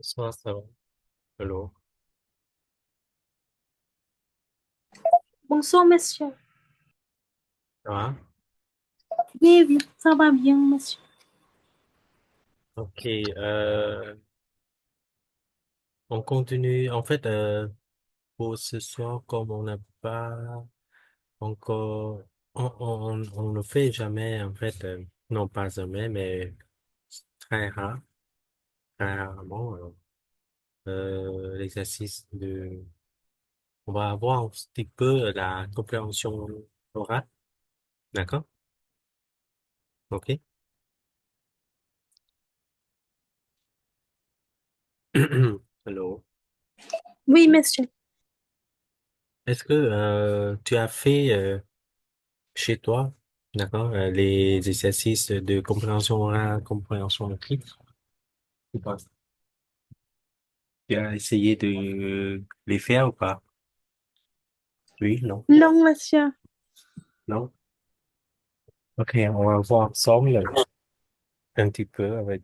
Ça va. Hello. Bonsoir, monsieur. Ça va? Oui, oui, ça va bien, monsieur. Ok. On continue. En fait, pour ce soir, comme on n'a pas encore, on ne fait jamais, en fait, non pas jamais, mais très rare, très rarement, l'exercice on va avoir un petit peu la compréhension orale. D'accord? Ok. Hello. Oui, monsieur. Est-ce que tu as fait chez toi, d'accord, les exercices de compréhension orale, compréhension écrite, ou pas? Tu as essayé de les faire ou pas? Oui, non, Non, monsieur. non. Ok, on va voir ensemble un petit peu avec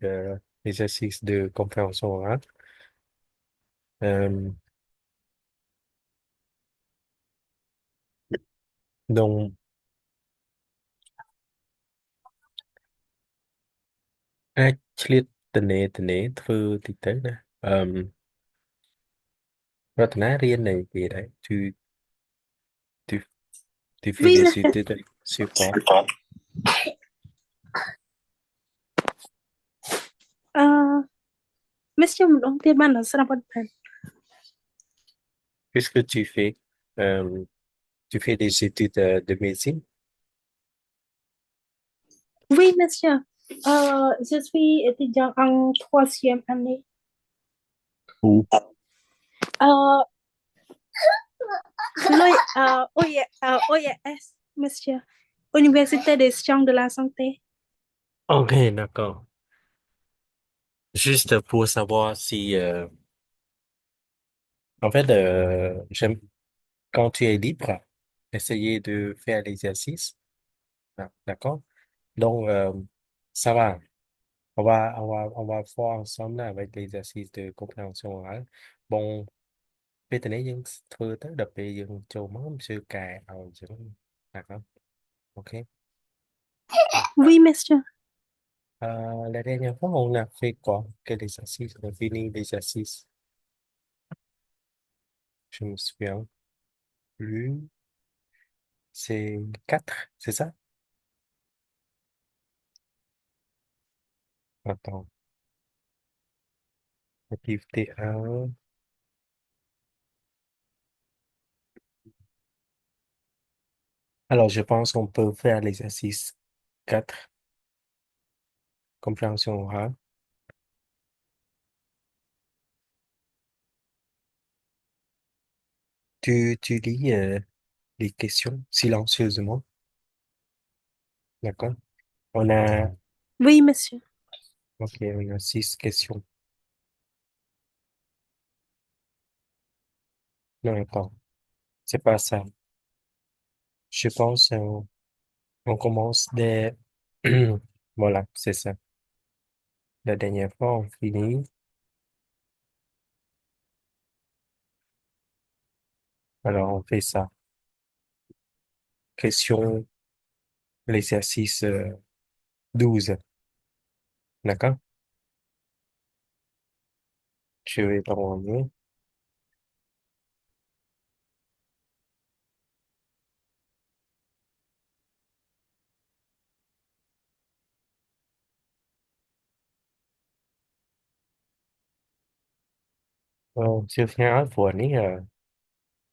l'exercice de compréhension orale. Euh, donc,អាចឆ្លៀតទនេធ្វើតិចទៅណារតនារៀននៅពេលដែរ tu tu fais Oui, des monsieur. études sur quoi? Euh, monsieur, donc, t'es bon, ça n'a pas de peine. Qu'est-ce que tu fais? Euh, tu fais des études de médecine? Oui, monsieur. Je suis étudiant en troisième année. Où? Euh, OIS, monsieur. Université des sciences de la santé. Ok, d'accord. Juste pour savoir si, en fait, quand tu es libre, essayer de faire l'exercice. Ah, d'accord? Donc, ça va. On va voir ensemble là, avec l'exercice de compréhension orale. Bon, ពេលទៅនេះយើងធ្វើទៅដល់ពេលយើងចូលមកយើងសើកែឲ្យអញ្ចឹង d'accord? Ok. Oui, monsieur. La dernière fois, on a fait quoi? Quel exercice? On a fini l'exercice. Je me souviens plus. C'est 4, c'est ça? Attends. Activité 1. Alors, je pense qu'on peut faire l'exercice 4, compréhension orale. Tu lis les questions silencieusement, d'accord? On a, Oui, monsieur. ok, on a 6 questions. Non, attends, c'est pas ça. Je pense on commence dès... Voilà, c'est ça. La dernière fois, on finit. Alors, on fait ça. Question, l'exercice 12, d'accord? Je vais t'envoyer. Siêu nghe nói vừa nãy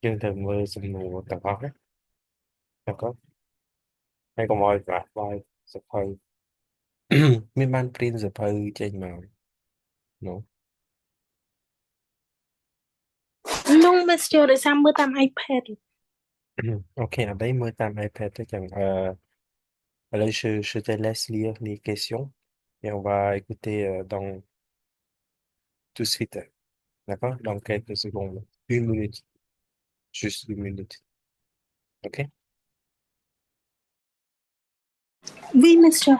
chương trình vừa dùng mùa tập hợp đấy, d'accord? Hay còn mời cả vai sập hơi. Miên man print sập hơi trên màu. No. Non, monsieur, để sang bữa tam iPad. Ok, à đấy mới tam iPad chắc chắn. Alors, je te laisse lire les questions et on va écouter tout de suite, d'accord? Dans quelques secondes. Une minute, juste une minute. Ok? Oui, monsieur.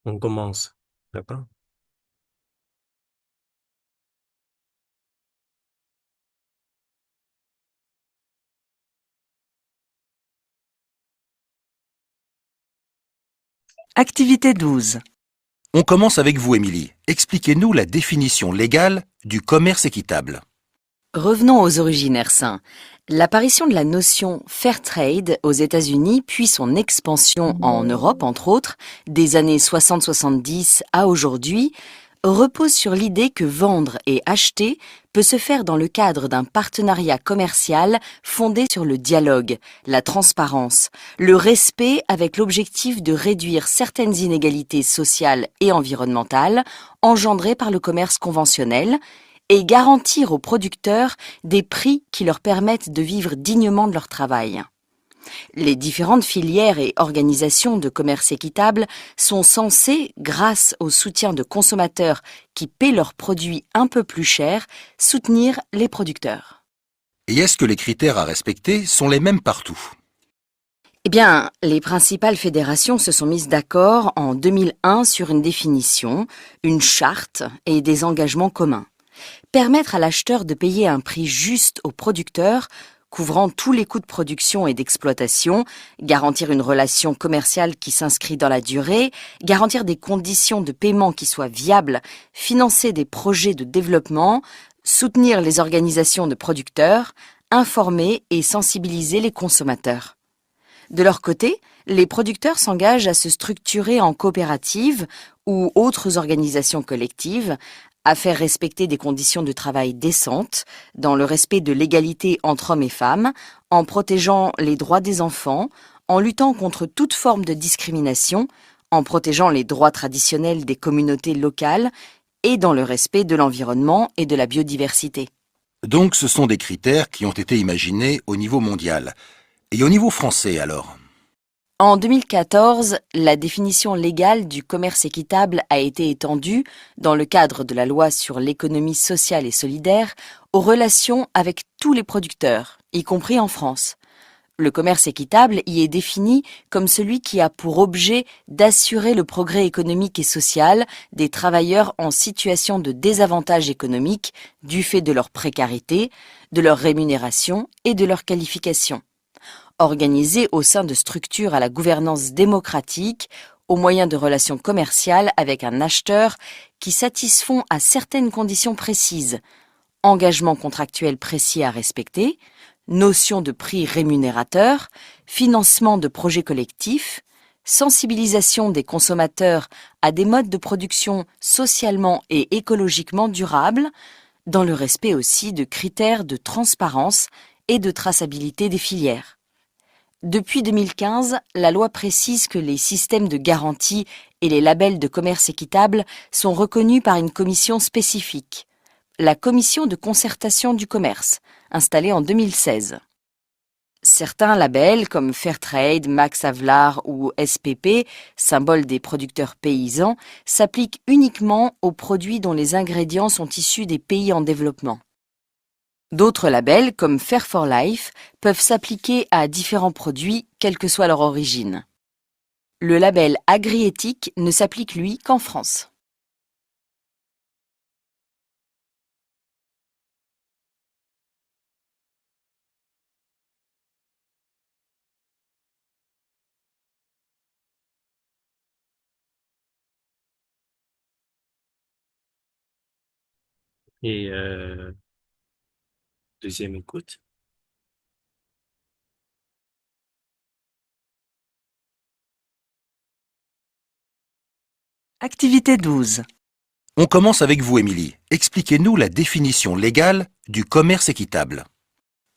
On commence. D'accord? Activité 12. On commence avec vous, Émilie. Expliquez-nous la définition légale du commerce équitable. Revenons aux origines, Ersin. L'apparition de la notion fair trade aux États-Unis, puis son expansion en Europe, entre autres, des années 60-70 à aujourd'hui, repose sur l'idée que vendre et acheter peut se faire dans le cadre d'un partenariat commercial fondé sur le dialogue, la transparence, le respect avec l'objectif de réduire certaines inégalités sociales et environnementales engendrées par le commerce conventionnel et garantir aux producteurs des prix qui leur permettent de vivre dignement de leur travail. Les différentes filières et organisations de commerce équitable sont censées, grâce au soutien de consommateurs qui paient leurs produits un peu plus cher, soutenir les producteurs. Et est-ce que les critères à respecter sont les mêmes partout? Eh bien, les principales fédérations se sont mises d'accord en 2001 sur une définition, une charte et des engagements communs. Permettre à l'acheteur de payer un prix juste au producteur, couvrant tous les coûts de production et d'exploitation, garantir une relation commerciale qui s'inscrit dans la durée, garantir des conditions de paiement qui soient viables, financer des projets de développement, soutenir les organisations de producteurs, informer et sensibiliser les consommateurs. De leur côté, les producteurs s'engagent à se structurer en coopératives ou autres organisations collectives, à faire respecter des conditions de travail décentes, dans le respect de l'égalité entre hommes et femmes, en protégeant les droits des enfants, en luttant contre toute forme de discrimination, en protégeant les droits traditionnels des communautés locales et dans le respect de l'environnement et de la biodiversité. Donc ce sont des critères qui ont été imaginés au niveau mondial. Et au niveau français alors? En 2014, la définition légale du commerce équitable a été étendue, dans le cadre de la loi sur l'économie sociale et solidaire, aux relations avec tous les producteurs, y compris en France. Le commerce équitable y est défini comme celui qui a pour objet d'assurer le progrès économique et social des travailleurs en situation de désavantage économique du fait de leur précarité, de leur rémunération et de leur qualification. Organisés au sein de structures à la gouvernance démocratique, au moyen de relations commerciales avec un acheteur qui satisfont à certaines conditions précises, engagements contractuels précis à respecter, notion de prix rémunérateur, financement de projets collectifs, sensibilisation des consommateurs à des modes de production socialement et écologiquement durables, dans le respect aussi de critères de transparence et de traçabilité des filières. Depuis 2015, la loi précise que les systèmes de garantie et les labels de commerce équitable sont reconnus par une commission spécifique, la Commission de concertation du commerce, installée en 2016. Certains labels comme Fairtrade, Max Havelaar ou SPP, symbole des producteurs paysans, s'appliquent uniquement aux produits dont les ingrédients sont issus des pays en développement. D'autres labels, comme Fair for Life, peuvent s'appliquer à différents produits, quelle que soit leur origine. Le label agri-éthique ne s'applique, lui, qu'en France. Et deuxième écoute. Activité 12. On commence avec vous, Émilie. Expliquez-nous la définition légale du commerce équitable.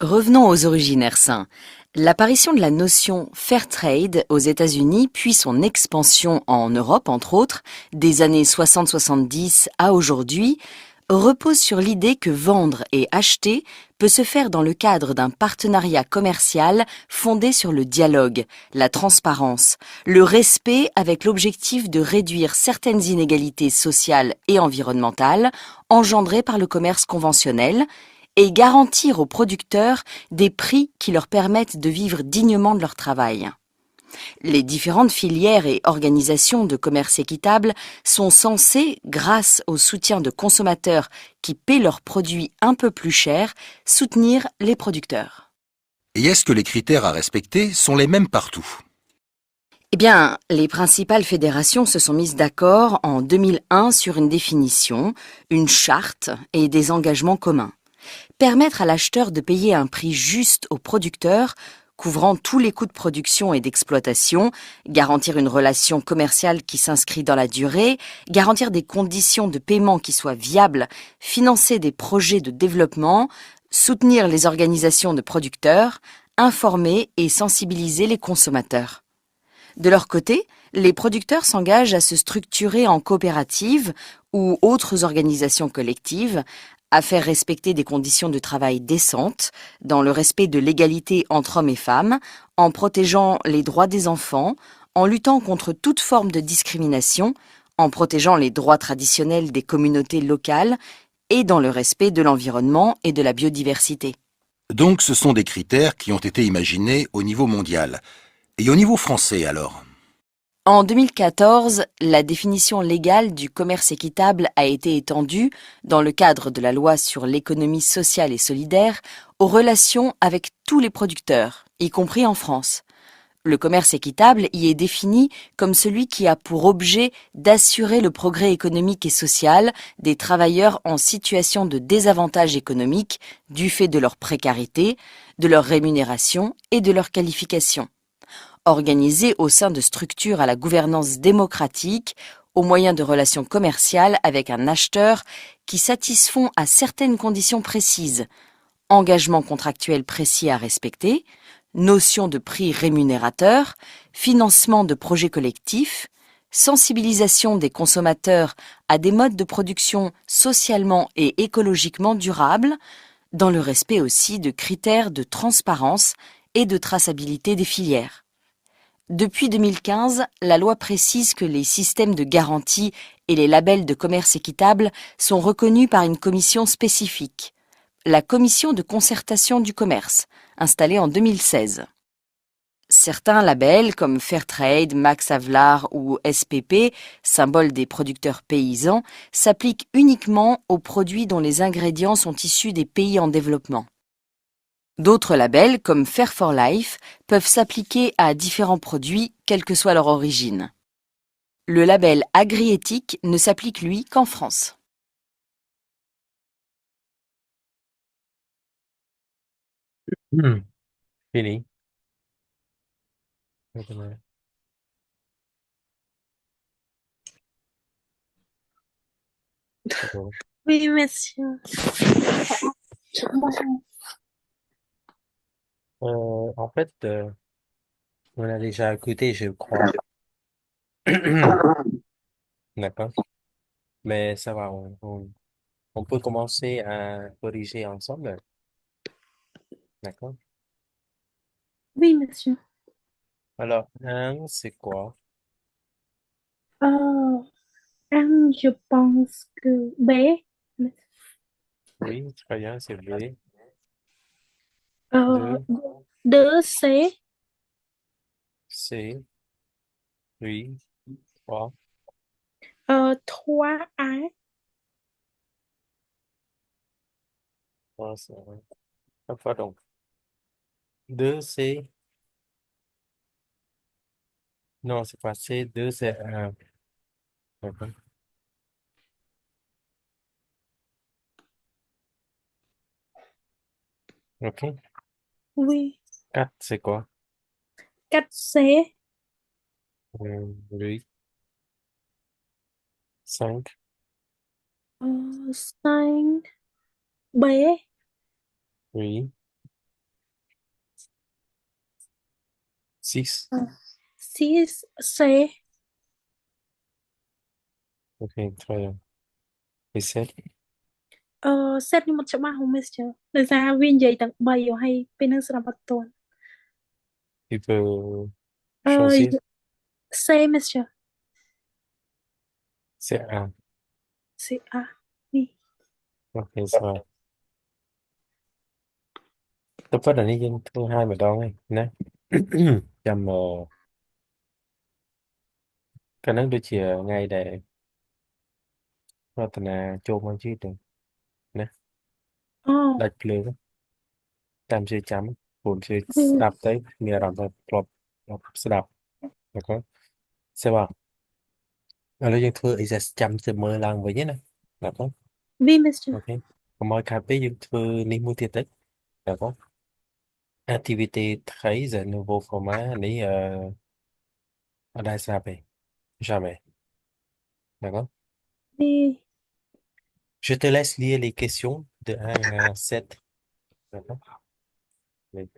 Revenons aux origines, Ersin. L'apparition de la notion fair trade aux États-Unis, puis son expansion en Europe, entre autres, des années 60-70 à aujourd'hui, repose sur l'idée que vendre et acheter peut se faire dans le cadre d'un partenariat commercial fondé sur le dialogue, la transparence, le respect avec l'objectif de réduire certaines inégalités sociales et environnementales engendrées par le commerce conventionnel et garantir aux producteurs des prix qui leur permettent de vivre dignement de leur travail. Les différentes filières et organisations de commerce équitable sont censées, grâce au soutien de consommateurs qui paient leurs produits un peu plus cher, soutenir les producteurs. Et est-ce que les critères à respecter sont les mêmes partout? Eh bien, les principales fédérations se sont mises d'accord en 2001 sur une définition, une charte et des engagements communs. Permettre à l'acheteur de payer un prix juste au producteur, couvrant tous les coûts de production et d'exploitation, garantir une relation commerciale qui s'inscrit dans la durée, garantir des conditions de paiement qui soient viables, financer des projets de développement, soutenir les organisations de producteurs, informer et sensibiliser les consommateurs. De leur côté, les producteurs s'engagent à se structurer en coopératives ou autres organisations collectives, à faire respecter des conditions de travail décentes, dans le respect de l'égalité entre hommes et femmes, en protégeant les droits des enfants, en luttant contre toute forme de discrimination, en protégeant les droits traditionnels des communautés locales et dans le respect de l'environnement et de la biodiversité. Donc ce sont des critères qui ont été imaginés au niveau mondial. Et au niveau français alors? En 2014, la définition légale du commerce équitable a été étendue, dans le cadre de la loi sur l'économie sociale et solidaire, aux relations avec tous les producteurs, y compris en France. Le commerce équitable y est défini comme celui qui a pour objet d'assurer le progrès économique et social des travailleurs en situation de désavantage économique du fait de leur précarité, de leur rémunération et de leur qualification. Organisé au sein de structures à la gouvernance démocratique, au moyen de relations commerciales avec un acheteur qui satisfont à certaines conditions précises, engagements contractuels précis à respecter, notion de prix rémunérateur, financement de projets collectifs, sensibilisation des consommateurs à des modes de production socialement et écologiquement durables, dans le respect aussi de critères de transparence et de traçabilité des filières. Depuis 2015, la loi précise que les systèmes de garantie et les labels de commerce équitable sont reconnus par une commission spécifique, la Commission de concertation du commerce, installée en 2016. Certains labels comme Fairtrade, Max Havelaar ou SPP, symbole des producteurs paysans, s'appliquent uniquement aux produits dont les ingrédients sont issus des pays en développement. D'autres labels, comme Fair for Life, peuvent s'appliquer à différents produits, quelle que soit leur origine. Le label agri-éthique ne s'applique, lui, qu'en France. Fini. D'accord. Oui, monsieur. En fait, on a déjà écouté, je crois. D'accord. Mais ça va, on peut commencer à corriger ensemble. D'accord. Oui, monsieur. Alors, un, c'est quoi? Euh, je pense que B. Oui, très bien, c'est B. Euh, Deux, deux C. C, oui, trois, Trois A. trois, c'est pardon. Deux, C, non, c'est pas C, deux, c'est un. D'accord. OK. Oui. Quatre, c'est quoi? Quatre C. Oui. Cinq, Cinq B. oui. Six, Six C. OK, très bien. Et sept, Set នេះមកច្បាស់ហ្នឹង Mister ដោយសារវានិយាយទាំង3ហើយពេលហ្នឹងស្រាប់អត់ទាន់ tu peux អឺ choisir, C Mister c'est un. C A នេះ OK, ça va. Tôi phát là nhân thứ hai mà đón này nè. Chăm កាលហ្នឹងដូចជាថ្ងៃដែលរតនាចូលមកជិះទៅណា Oh, ដាច់ភ្លើងតាមជឿចាំព្រោះជឿ ừ. ស្ដាប់ទៅមានអារម្មណ៍ថាធ្លាប់ស្ដាប់អូខេសេវាឥឡូវយើងធ្វើ exercise ចាំទៅមើលឡើងវិញណាបាទបង Oui, monsieur. អូខេកុំឲ្យខាតពេកយើងធ្វើនេះមួយទៀតទៅបាទបង activité 13 nouveau format នេះអត់ដែរស្ដាប់ទេ jamais d'accord Oui. je te laisse lire les questions de 1 à 7 d'accord oui.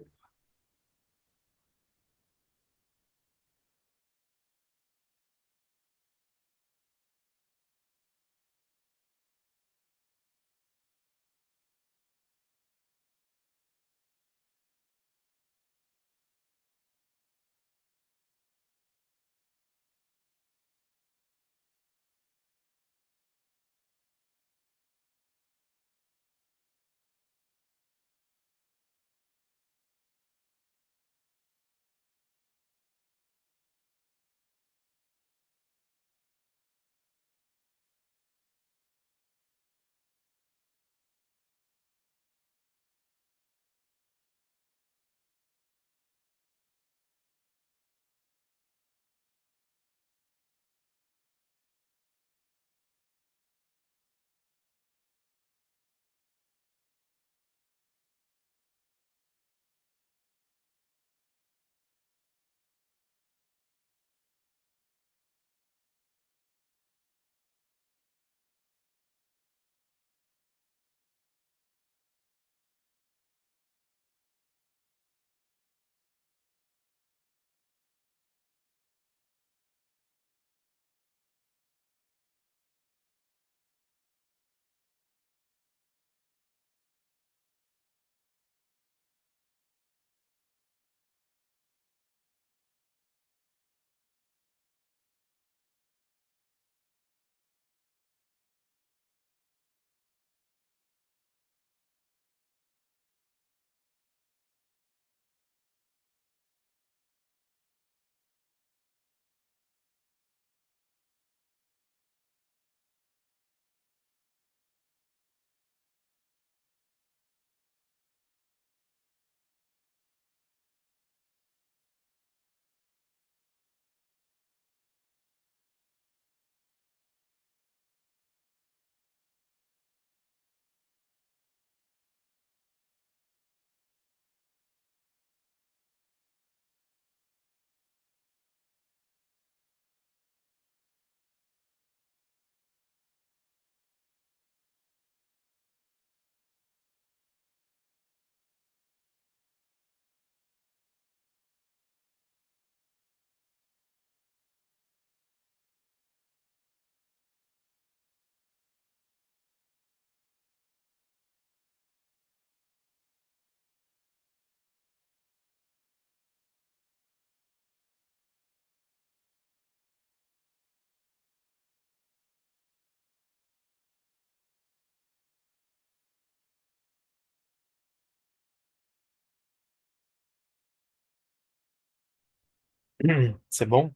C'est bon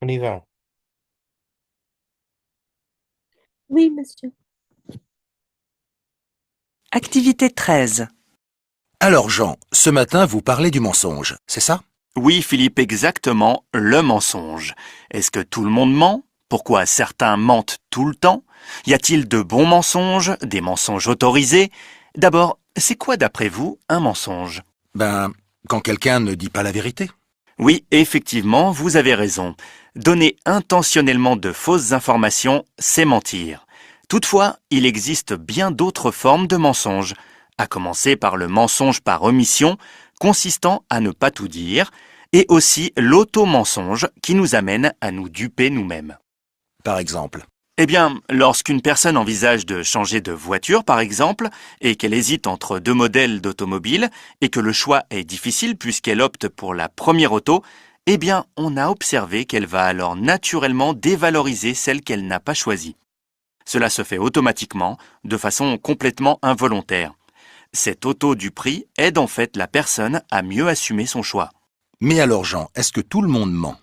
on y va Oui, monsieur. Activité 13. Alors Jean, ce matin vous parlez du mensonge, c'est ça? Oui, Philippe, exactement, le mensonge. Est-ce que tout le monde ment? Pourquoi certains mentent tout le temps? Y a-t-il de bons mensonges, des mensonges autorisés? D'abord, c'est quoi d'après vous un mensonge? Ben, quand quelqu'un ne dit pas la vérité. Oui, effectivement, vous avez raison. Donner intentionnellement de fausses informations, c'est mentir. Toutefois, il existe bien d'autres formes de mensonges, à commencer par le mensonge par omission, consistant à ne pas tout dire, et aussi l'auto-mensonge qui nous amène à nous duper nous-mêmes. Par exemple. Eh bien, lorsqu'une personne envisage de changer de voiture, par exemple, et qu'elle hésite entre deux modèles d'automobile, et que le choix est difficile puisqu'elle opte pour la première auto, eh bien, on a observé qu'elle va alors naturellement dévaloriser celle qu'elle n'a pas choisie. Cela se fait automatiquement, de façon complètement involontaire. Cette auto du prix aide en fait la personne à mieux assumer son choix. Mais alors Jean, est-ce que tout le monde ment?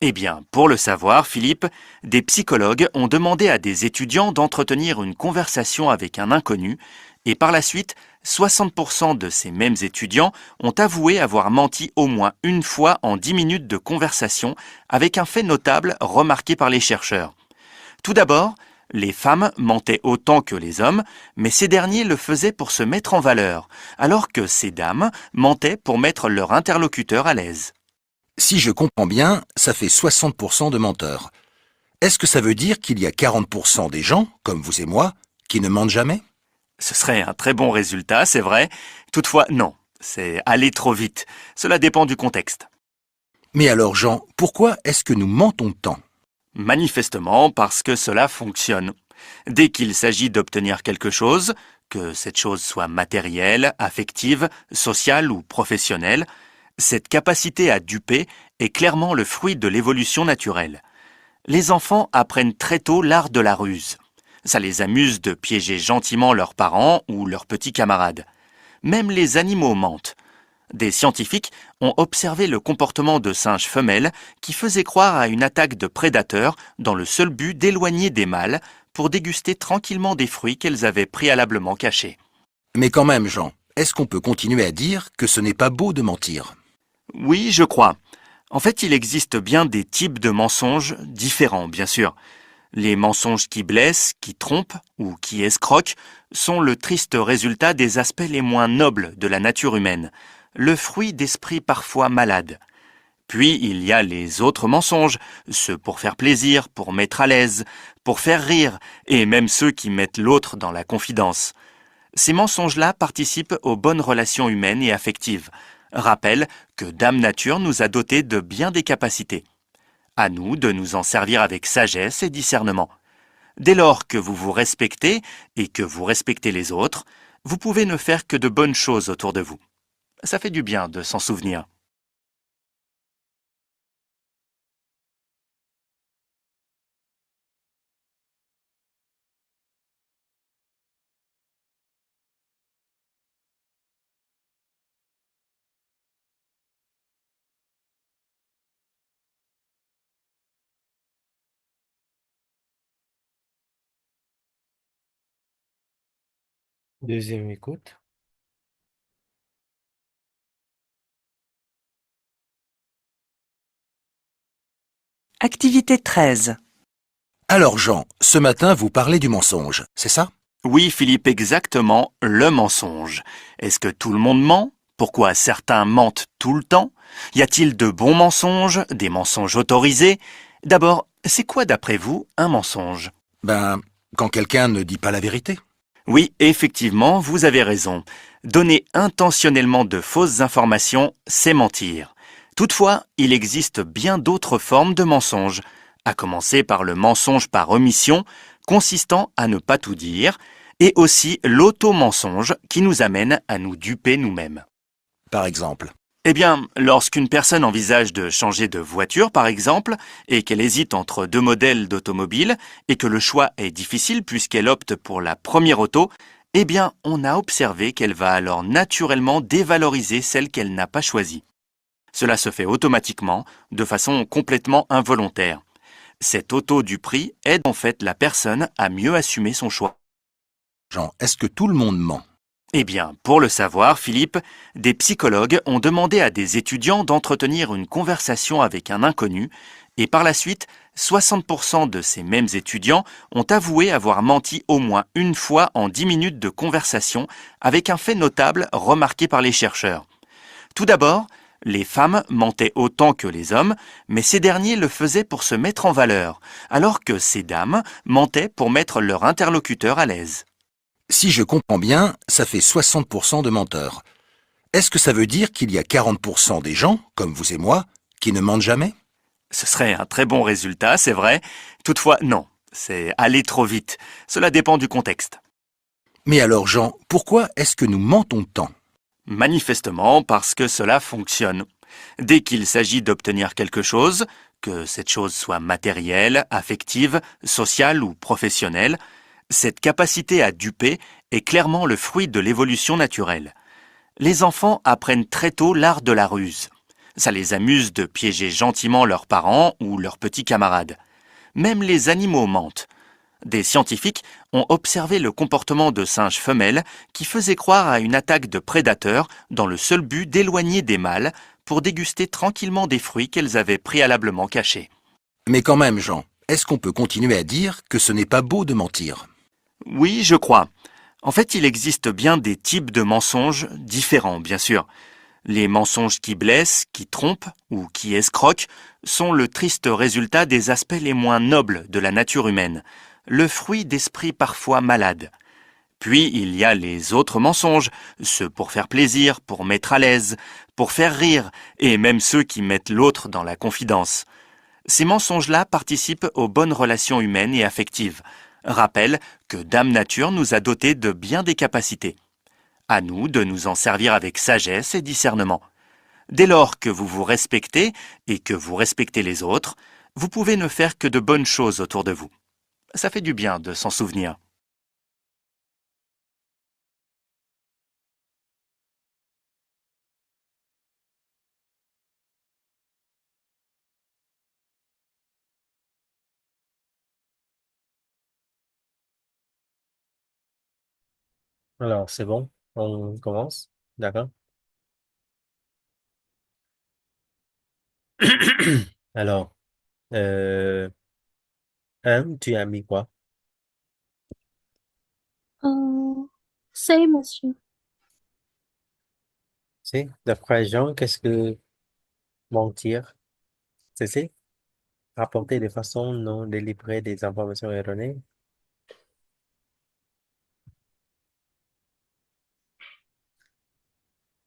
Eh bien, pour le savoir, Philippe, des psychologues ont demandé à des étudiants d'entretenir une conversation avec un inconnu et par la suite, 60% de ces mêmes étudiants ont avoué avoir menti au moins une fois en 10 minutes de conversation avec un fait notable remarqué par les chercheurs. Tout d'abord, les femmes mentaient autant que les hommes, mais ces derniers le faisaient pour se mettre en valeur, alors que ces dames mentaient pour mettre leur interlocuteur à l'aise. Si je comprends bien, ça fait 60% de menteurs. Est-ce que ça veut dire qu'il y a 40% des gens, comme vous et moi, qui ne mentent jamais? Ce serait un très bon résultat, c'est vrai. Toutefois, non, c'est aller trop vite. Cela dépend du contexte. Mais alors Jean, pourquoi est-ce que nous mentons tant? Manifestement parce que cela fonctionne. Dès qu'il s'agit d'obtenir quelque chose, que cette chose soit matérielle, affective, sociale ou professionnelle, cette capacité à duper est clairement le fruit de l'évolution naturelle. Les enfants apprennent très tôt l'art de la ruse. Ça les amuse de piéger gentiment leurs parents ou leurs petits camarades. Même les animaux mentent. Des scientifiques ont observé le comportement de singes femelles qui faisaient croire à une attaque de prédateurs dans le seul but d'éloigner des mâles pour déguster tranquillement des fruits qu'elles avaient préalablement cachés. Mais quand même Jean, est-ce qu'on peut continuer à dire que ce n'est pas beau de mentir? Oui, je crois. En fait, il existe bien des types de mensonges différents, bien sûr. Les mensonges qui blessent, qui trompent ou qui escroquent sont le triste résultat des aspects les moins nobles de la nature humaine, le fruit d'esprits parfois malades. Puis il y a les autres mensonges, ceux pour faire plaisir, pour mettre à l'aise, pour faire rire, et même ceux qui mettent l'autre dans la confidence. Ces mensonges-là participent aux bonnes relations humaines et affectives, rappellent que Dame Nature nous a dotés de bien des capacités. À nous de nous en servir avec sagesse et discernement. Dès lors que vous vous respectez et que vous respectez les autres, vous pouvez ne faire que de bonnes choses autour de vous. Ça fait du bien de s'en souvenir. Deuxième écoute. Activité 13. Alors Jean, ce matin vous parlez du mensonge, c'est ça? Oui, Philippe, exactement, le mensonge. Est-ce que tout le monde ment? Pourquoi certains mentent tout le temps? Y a-t-il de bons mensonges, des mensonges autorisés? D'abord, c'est quoi d'après vous un mensonge? Quand quelqu'un ne dit pas la vérité. Oui, effectivement, vous avez raison. Donner intentionnellement de fausses informations, c'est mentir. Toutefois, il existe bien d'autres formes de mensonges, à commencer par le mensonge par omission, consistant à ne pas tout dire, et aussi l'auto-mensonge qui nous amène à nous duper nous-mêmes. Par exemple. Eh bien, lorsqu'une personne envisage de changer de voiture, par exemple, et qu'elle hésite entre deux modèles d'automobile, et que le choix est difficile puisqu'elle opte pour la première auto, eh bien, on a observé qu'elle va alors naturellement dévaloriser celle qu'elle n'a pas choisie. Cela se fait automatiquement, de façon complètement involontaire. Cet auto du prix aide en fait la personne à mieux assumer son choix. Jean, est-ce que tout le monde ment? Eh bien, pour le savoir, Philippe, des psychologues ont demandé à des étudiants d'entretenir une conversation avec un inconnu et par la suite, 60% de ces mêmes étudiants ont avoué avoir menti au moins une fois en 10 minutes de conversation avec un fait notable remarqué par les chercheurs. Tout d'abord, les femmes mentaient autant que les hommes, mais ces derniers le faisaient pour se mettre en valeur, alors que ces dames mentaient pour mettre leur interlocuteur à l'aise. Si je comprends bien, ça fait 60% de menteurs. Est-ce que ça veut dire qu'il y a 40% des gens, comme vous et moi, qui ne mentent jamais? Ce serait un très bon résultat, c'est vrai. Toutefois, non, c'est aller trop vite. Cela dépend du contexte. Mais alors Jean, pourquoi est-ce que nous mentons tant? Manifestement parce que cela fonctionne. Dès qu'il s'agit d'obtenir quelque chose, que cette chose soit matérielle, affective, sociale ou professionnelle, cette capacité à duper est clairement le fruit de l'évolution naturelle. Les enfants apprennent très tôt l'art de la ruse. Ça les amuse de piéger gentiment leurs parents ou leurs petits camarades. Même les animaux mentent. Des scientifiques ont observé le comportement de singes femelles qui faisaient croire à une attaque de prédateurs dans le seul but d'éloigner des mâles pour déguster tranquillement des fruits qu'elles avaient préalablement cachés. Mais quand même, Jean, est-ce qu'on peut continuer à dire que ce n'est pas beau de mentir? Oui, je crois. En fait, il existe bien des types de mensonges différents, bien sûr. Les mensonges qui blessent, qui trompent ou qui escroquent sont le triste résultat des aspects les moins nobles de la nature humaine, le fruit d'esprits parfois malades. Puis il y a les autres mensonges, ceux pour faire plaisir, pour mettre à l'aise, pour faire rire, et même ceux qui mettent l'autre dans la confidence. Ces mensonges-là participent aux bonnes relations humaines et affectives, rappellent que Dame Nature nous a dotés de bien des capacités. À nous de nous en servir avec sagesse et discernement. Dès lors que vous vous respectez et que vous respectez les autres, vous pouvez ne faire que de bonnes choses autour de vous. Ça fait du bien de s'en souvenir. Alors, c'est bon, on commence, d'accord? Alors, euh, tu as mis quoi? C, monsieur. C'est, d'après Jean, qu'est-ce que mentir? C'est rapporter de façon non délibérée des informations erronées.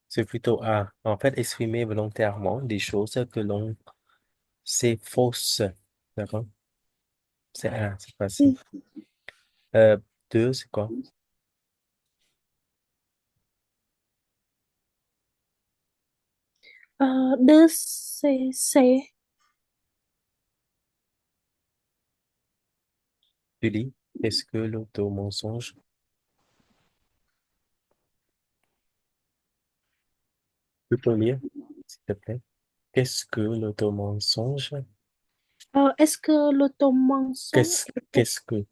C'est plutôt A. En fait, exprimer volontairement des choses que l'on sait fausses. D'accord? C'est A, c'est facile. Oui. Deux, c'est quoi? Deux, c'est C. Tu lis. Est-ce que l'auto-mensonge? Tu peux lire, s'il te plaît. Qu'est-ce que l'auto-mensonge? Est-ce que l'automensonge Qu'est-ce, est pour... qu'est-ce que?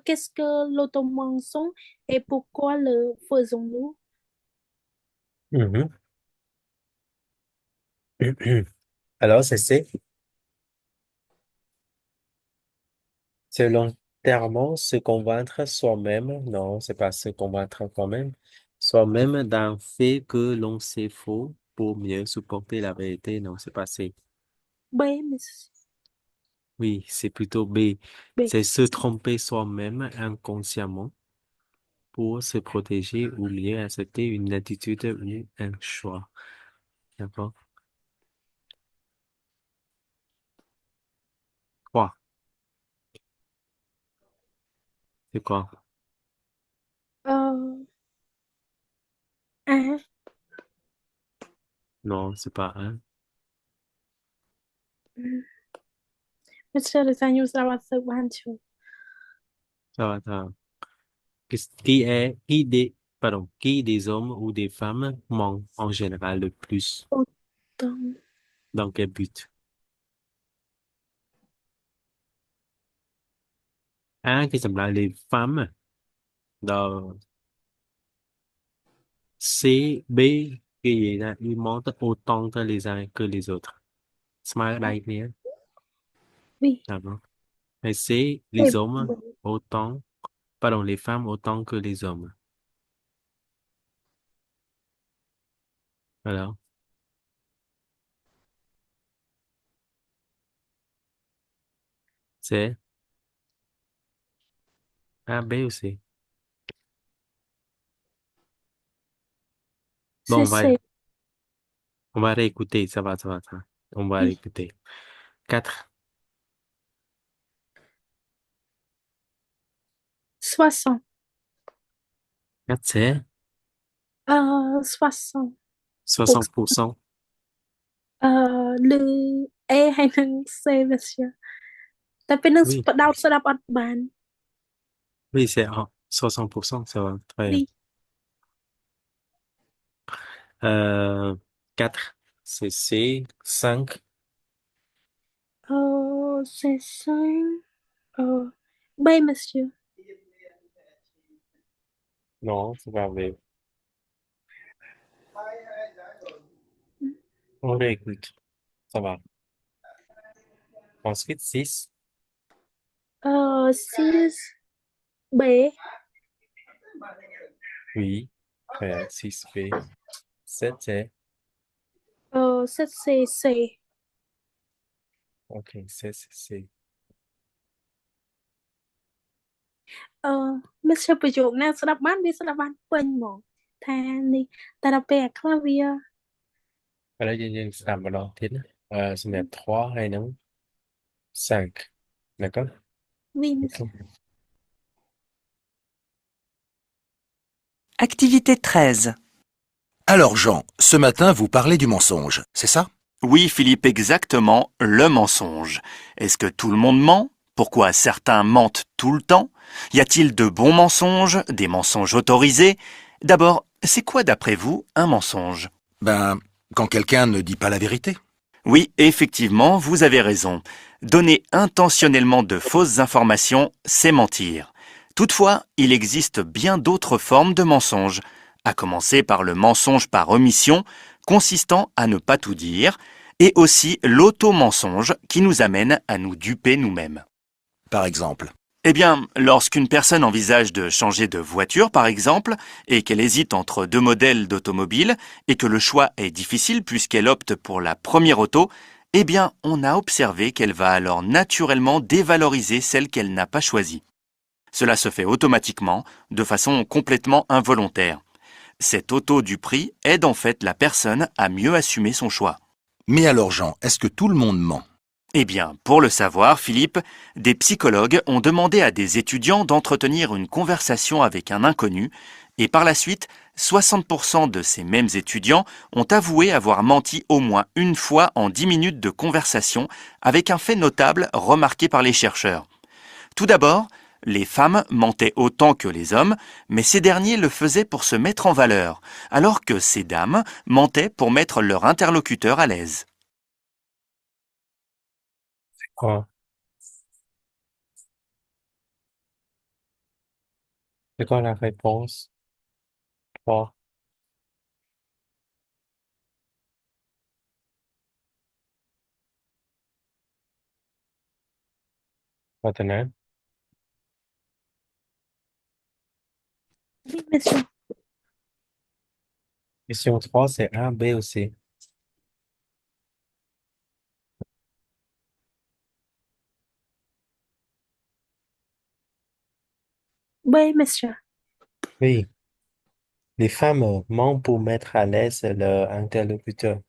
Qu'est-ce que l'automensonge et pourquoi le faisons-nous? Mhm. Alors, c'est volontairement se convaincre soi-même. Non, c'est pas se convaincre soi-même. Soi-même d'un fait que l'on sait faux pour mieux supporter la vérité. Non, c'est pas C. B, monsieur. Oui, c'est plutôt B. B. C'est se tromper soi-même inconsciemment pour se protéger ou mieux accepter une attitude ou un choix. D'accord? Trois. C'est quoi? Euh, A. Non, c'est pas un. Monsieur le Seigneur, ça va se voir. Ça va. Qui des hommes ou des femmes ment en général le plus? Automne. Dans quel but? Un qui semble les femmes dans C, B, qui là, ils mentent autant que les uns que les autres. Smile right here. Oui. D'accord. Et C, Et les hommes B. autant, pardon, les femmes autant que les hommes. Alors, c'est A, B ou C? Bon, C'est C. on va réécouter, ça va. On va Oui. réécouter. Quatre. 60. Quatre, c'est 60 60%. Le A ហើយនឹង C monsieur តែពេលនឹងOui, ផ្ដោតស្ដាប់អត់បាន oui, c'est 60%, ça va. Très bien. Oui. Euh, 4. C'est C, 5. C'est 5. B, monsieur. Non, c'est pas B. On réécoute. Ça va. Ensuite, 6. 6, B. Oui. 6B. 7C. 7, C, C. Ok, 7C. monsieur ប្រយោគណាស្ដាប់បានវាស្ដាប់បានពេញហ្មងថានេះតែដល់ពេលអាខ្លះវា Ở đâyយើងស្ដាប់ម្ដងទៀតណាសម្រាប់ 3 ហើយនឹង 5. D'accord? Oui, monsieur. Activité 13. Alors Jean, ce matin vous parlez du mensonge, c'est ça? Oui, Philippe, exactement, le mensonge. Est-ce que tout le monde ment? Pourquoi certains mentent tout le temps? Y a-t-il de bons mensonges, des mensonges autorisés? D'abord, c'est quoi d'après vous un mensonge? Ben, quand quelqu'un ne dit pas la vérité. Oui, effectivement, vous avez raison. Donner intentionnellement de fausses informations, c'est mentir. Toutefois, il existe bien d'autres formes de mensonges, à commencer par le mensonge par omission, consistant à ne pas tout dire, et aussi l'auto-mensonge qui nous amène à nous duper nous-mêmes. Par exemple. Eh bien, lorsqu'une personne envisage de changer de voiture, par exemple, et qu'elle hésite entre deux modèles d'automobile, et que le choix est difficile puisqu'elle opte pour la première auto, eh bien, on a observé qu'elle va alors naturellement dévaloriser celle qu'elle n'a pas choisie. Cela se fait automatiquement, de façon complètement involontaire. Cette auto du prix aide en fait la personne à mieux assumer son choix. Mais alors Jean, est-ce que tout le monde ment? Eh bien, pour le savoir, Philippe, des psychologues ont demandé à des étudiants d'entretenir une conversation avec un inconnu et par la suite, 60% de ces mêmes étudiants ont avoué avoir menti au moins une fois en 10 minutes de conversation avec un fait notable remarqué par les chercheurs. Tout d'abord, les femmes mentaient autant que les hommes, mais ces derniers le faisaient pour se mettre en valeur, alors que ces dames mentaient pour mettre leur interlocuteur à l'aise. Ah. C'est quoi la réponse? 3. Maintenant, Oui, monsieur. question 3, c'est A, B ou C? B, monsieur. Oui. Les femmes mentent pour mettre à l'aise leur interlocuteur.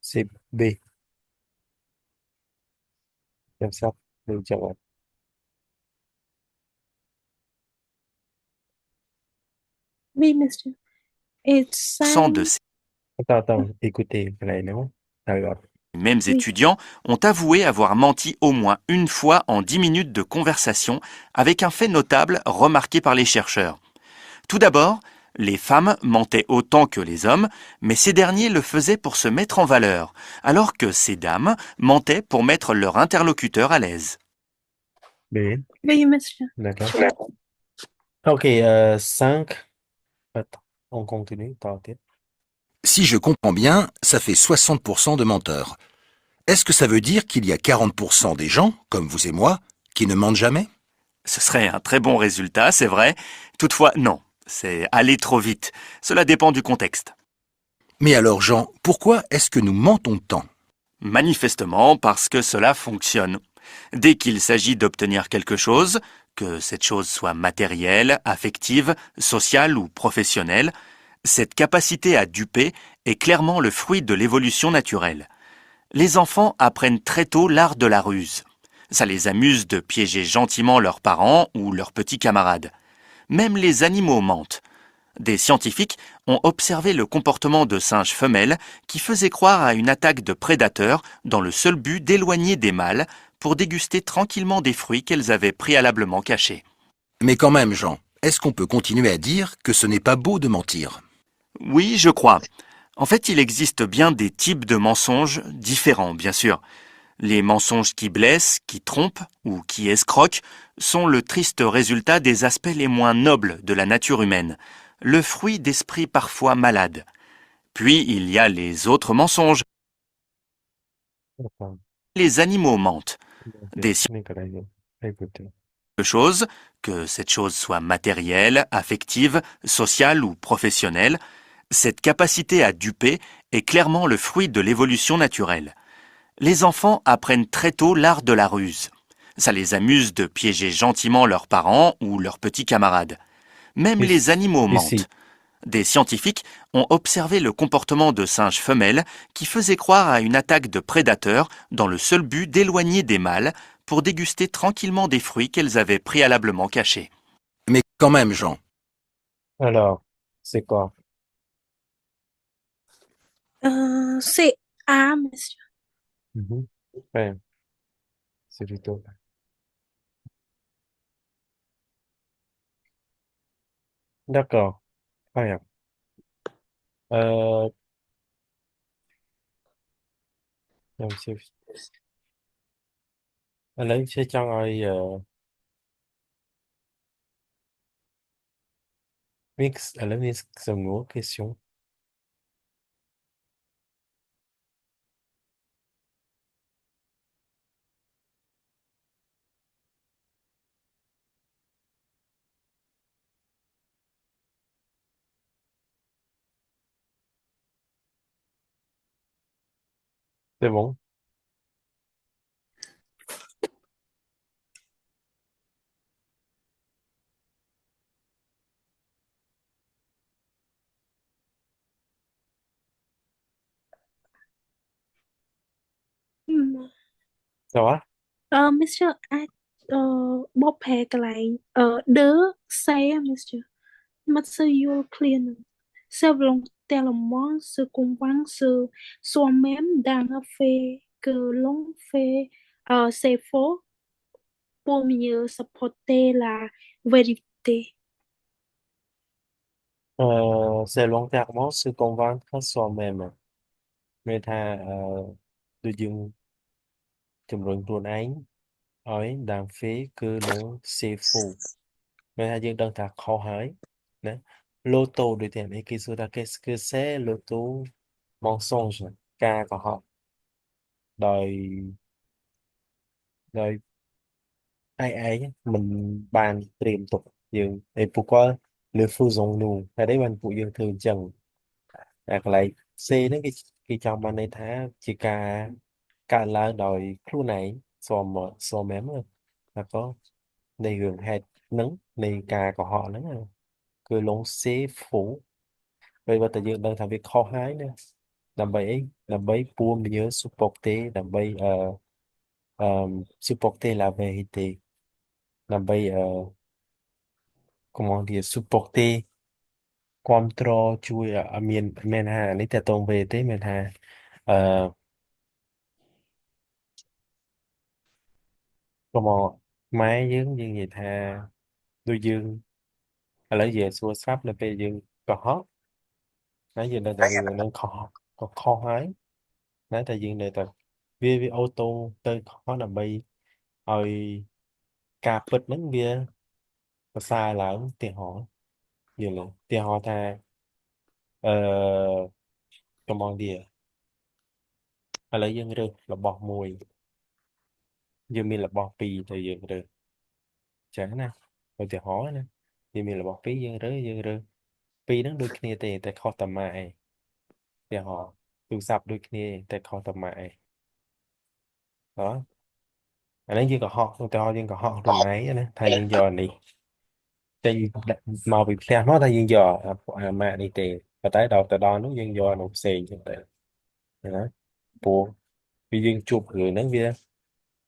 C'est B. Comme ça, le dire. Ouais. Oui, monsieur. Et Sans 5, de ces Attends, écoutez, non? D'accord. mêmes Oui. étudiants ont avoué avoir menti au moins une fois en 10 minutes de conversation avec un fait notable remarqué par les chercheurs. Tout d'abord, les femmes mentaient autant que les hommes, mais ces derniers le faisaient pour se mettre en valeur, alors que ces dames mentaient pour mettre leur interlocuteur à l'aise. B. oui, monsieur. D'accord. Ok, 5. Attends, on continue. Tentez. Si je comprends bien, ça fait 60% de menteurs. Est-ce que ça veut dire qu'il y a 40% des gens, comme vous et moi, qui ne mentent jamais? Ce serait un très bon résultat, c'est vrai. Toutefois, non. C'est aller trop vite. Cela dépend du contexte. Mais alors Jean, pourquoi est-ce que nous mentons tant? Manifestement parce que cela fonctionne. Dès qu'il s'agit d'obtenir quelque chose, que cette chose soit matérielle, affective, sociale ou professionnelle, cette capacité à duper est clairement le fruit de l'évolution naturelle. Les enfants apprennent très tôt l'art de la ruse. Ça les amuse de piéger gentiment leurs parents ou leurs petits camarades. Même les animaux mentent. Des scientifiques ont observé le comportement de singes femelles qui faisaient croire à une attaque de prédateurs dans le seul but d'éloigner des mâles pour déguster tranquillement des fruits qu'elles avaient préalablement cachés. Mais quand même Jean, est-ce qu'on peut continuer à dire que ce n'est pas beau de mentir? Oui, je crois. En fait, il existe bien des types de mensonges différents, bien sûr. Les mensonges qui blessent, qui trompent ou qui escroquent sont le triste résultat des aspects les moins nobles de la nature humaine, le fruit d'esprits parfois malades. Puis il y a les autres mensonges. D'accord. Les animaux mentent. Ok. Des Écoutez. choses, que cette chose soit matérielle, affective, sociale ou professionnelle, cette capacité à duper est clairement le fruit de l'évolution naturelle. Les enfants apprennent très tôt l'art de la ruse. Ça les amuse de piéger gentiment leurs parents ou leurs petits camarades. Même les animaux mentent. Ici. Des scientifiques ont observé le comportement de singes femelles qui faisaient croire à une attaque de prédateurs dans le seul but d'éloigner des mâles pour déguster tranquillement des fruits qu'elles avaient préalablement cachés. Mais quand même, Jean, Alors, c'est quoi? C'est A, monsieur. Mhm. Ouais, c'est plutôt. D'accord. Très bien. Euh, Làm sao? Anh lấy sẽ cho ai mix, elle a mix some more question. C'est bon. Hmm. Ça va? Monsieur, bóp hè cái lại đỡ xe, monsieur. Mất sư vô clean. Sư vòng tè lòng món, sư cung vắng, sư xua mém đang ở phê, cờ lông phê, xe phố, pour mieux supporter la vérité. C'est volontairement se convaincre soi-même. Người ta tự dưng chùm luận tuần ấy ấy đang phế cơ lỗ xe phụ. Người ta dưng đang thật khó hãi. Đấy. L'auto de thèm et qu'est-ce que c'est l'auto mensonge ca của họ đòi đòi ai ấy nhé. Mình bàn tìm tục dừng et pourquoi le faisons-nous ở đấy bạn phụ dương thường chừng hoặc lại C nó cái trong bạn này thả chỉ cả là đòi khu này xò mém rồi là có này gần hạt nắng này cà của họ nắng rồi cười lông xế phủ vậy và tự nhiên đang làm việc khó hái nữa làm bấy buông nhớ supporte làm bấy supporter la vérité làm bấy comment dire supporter control chui ở miền miền Hà lấy tiền tông về tới miền Hà ờ comment máy dương dương gì thà đôi dương lấy về xua sắp là về dương có nói gì đây tại vì đang khó hái nói tại vì này tại vì ô tô tới khó là bay rồi cà bịch nắng bia và xa là tiền họ nhiều là tiền họ tha comment dire lấy dân rừng là bọt mùi dương mi là bọt pì thì dân rừng chán nè rồi tiền họ nè dương mi là bọt pí dân rừng pí nó đôi kia thì tại khó tầm mại tiền họ tu sập đôi kia tại khó tầm mại đó anh ấy chỉ có họ tôi cho nhưng có họ rồi nãy nè thay nhưng giờ này tại màu bị xe nó thay nhưng giờ mà đi tiền và tái đầu từ đó nó nhưng giờ nó xì như vậy đó buồn vì dương chụp người nó kia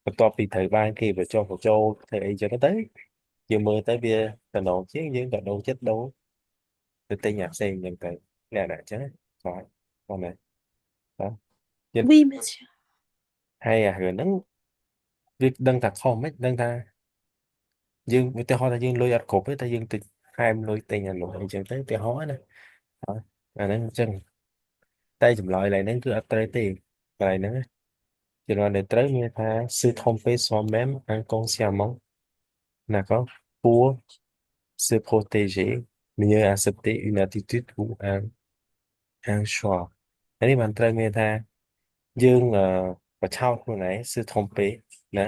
và to bị thời ban kia và cho một châu thời ấy cho nó tới giờ mưa tới bia tận nổ chứ nhưng tận đâu chết đâu từ tay nhạc xe nhận tới là đã chết phải con này đó nhưng Oui, monsieur. hay rồi nó việc đăng thật không mấy đăng ta dương với họ là dương lôi ở cột với ta dương từ hai em lôi tiền nhà nội chẳng tới tiền hóa nè đó. À, nên chân តែចម្លើយឡើយហ្នឹងគឺអត់ត្រូវទេកន្លែងហ្នឹងណាចម្លើយដែលត្រូវមានថា se tromper soi-même inconsciemment d'accord pour se protéger mieux accepter une attitude ou un choix ហើយនេះបានត្រូវមានថាយើងបឆោតខ្លួនឯង se tromper ណា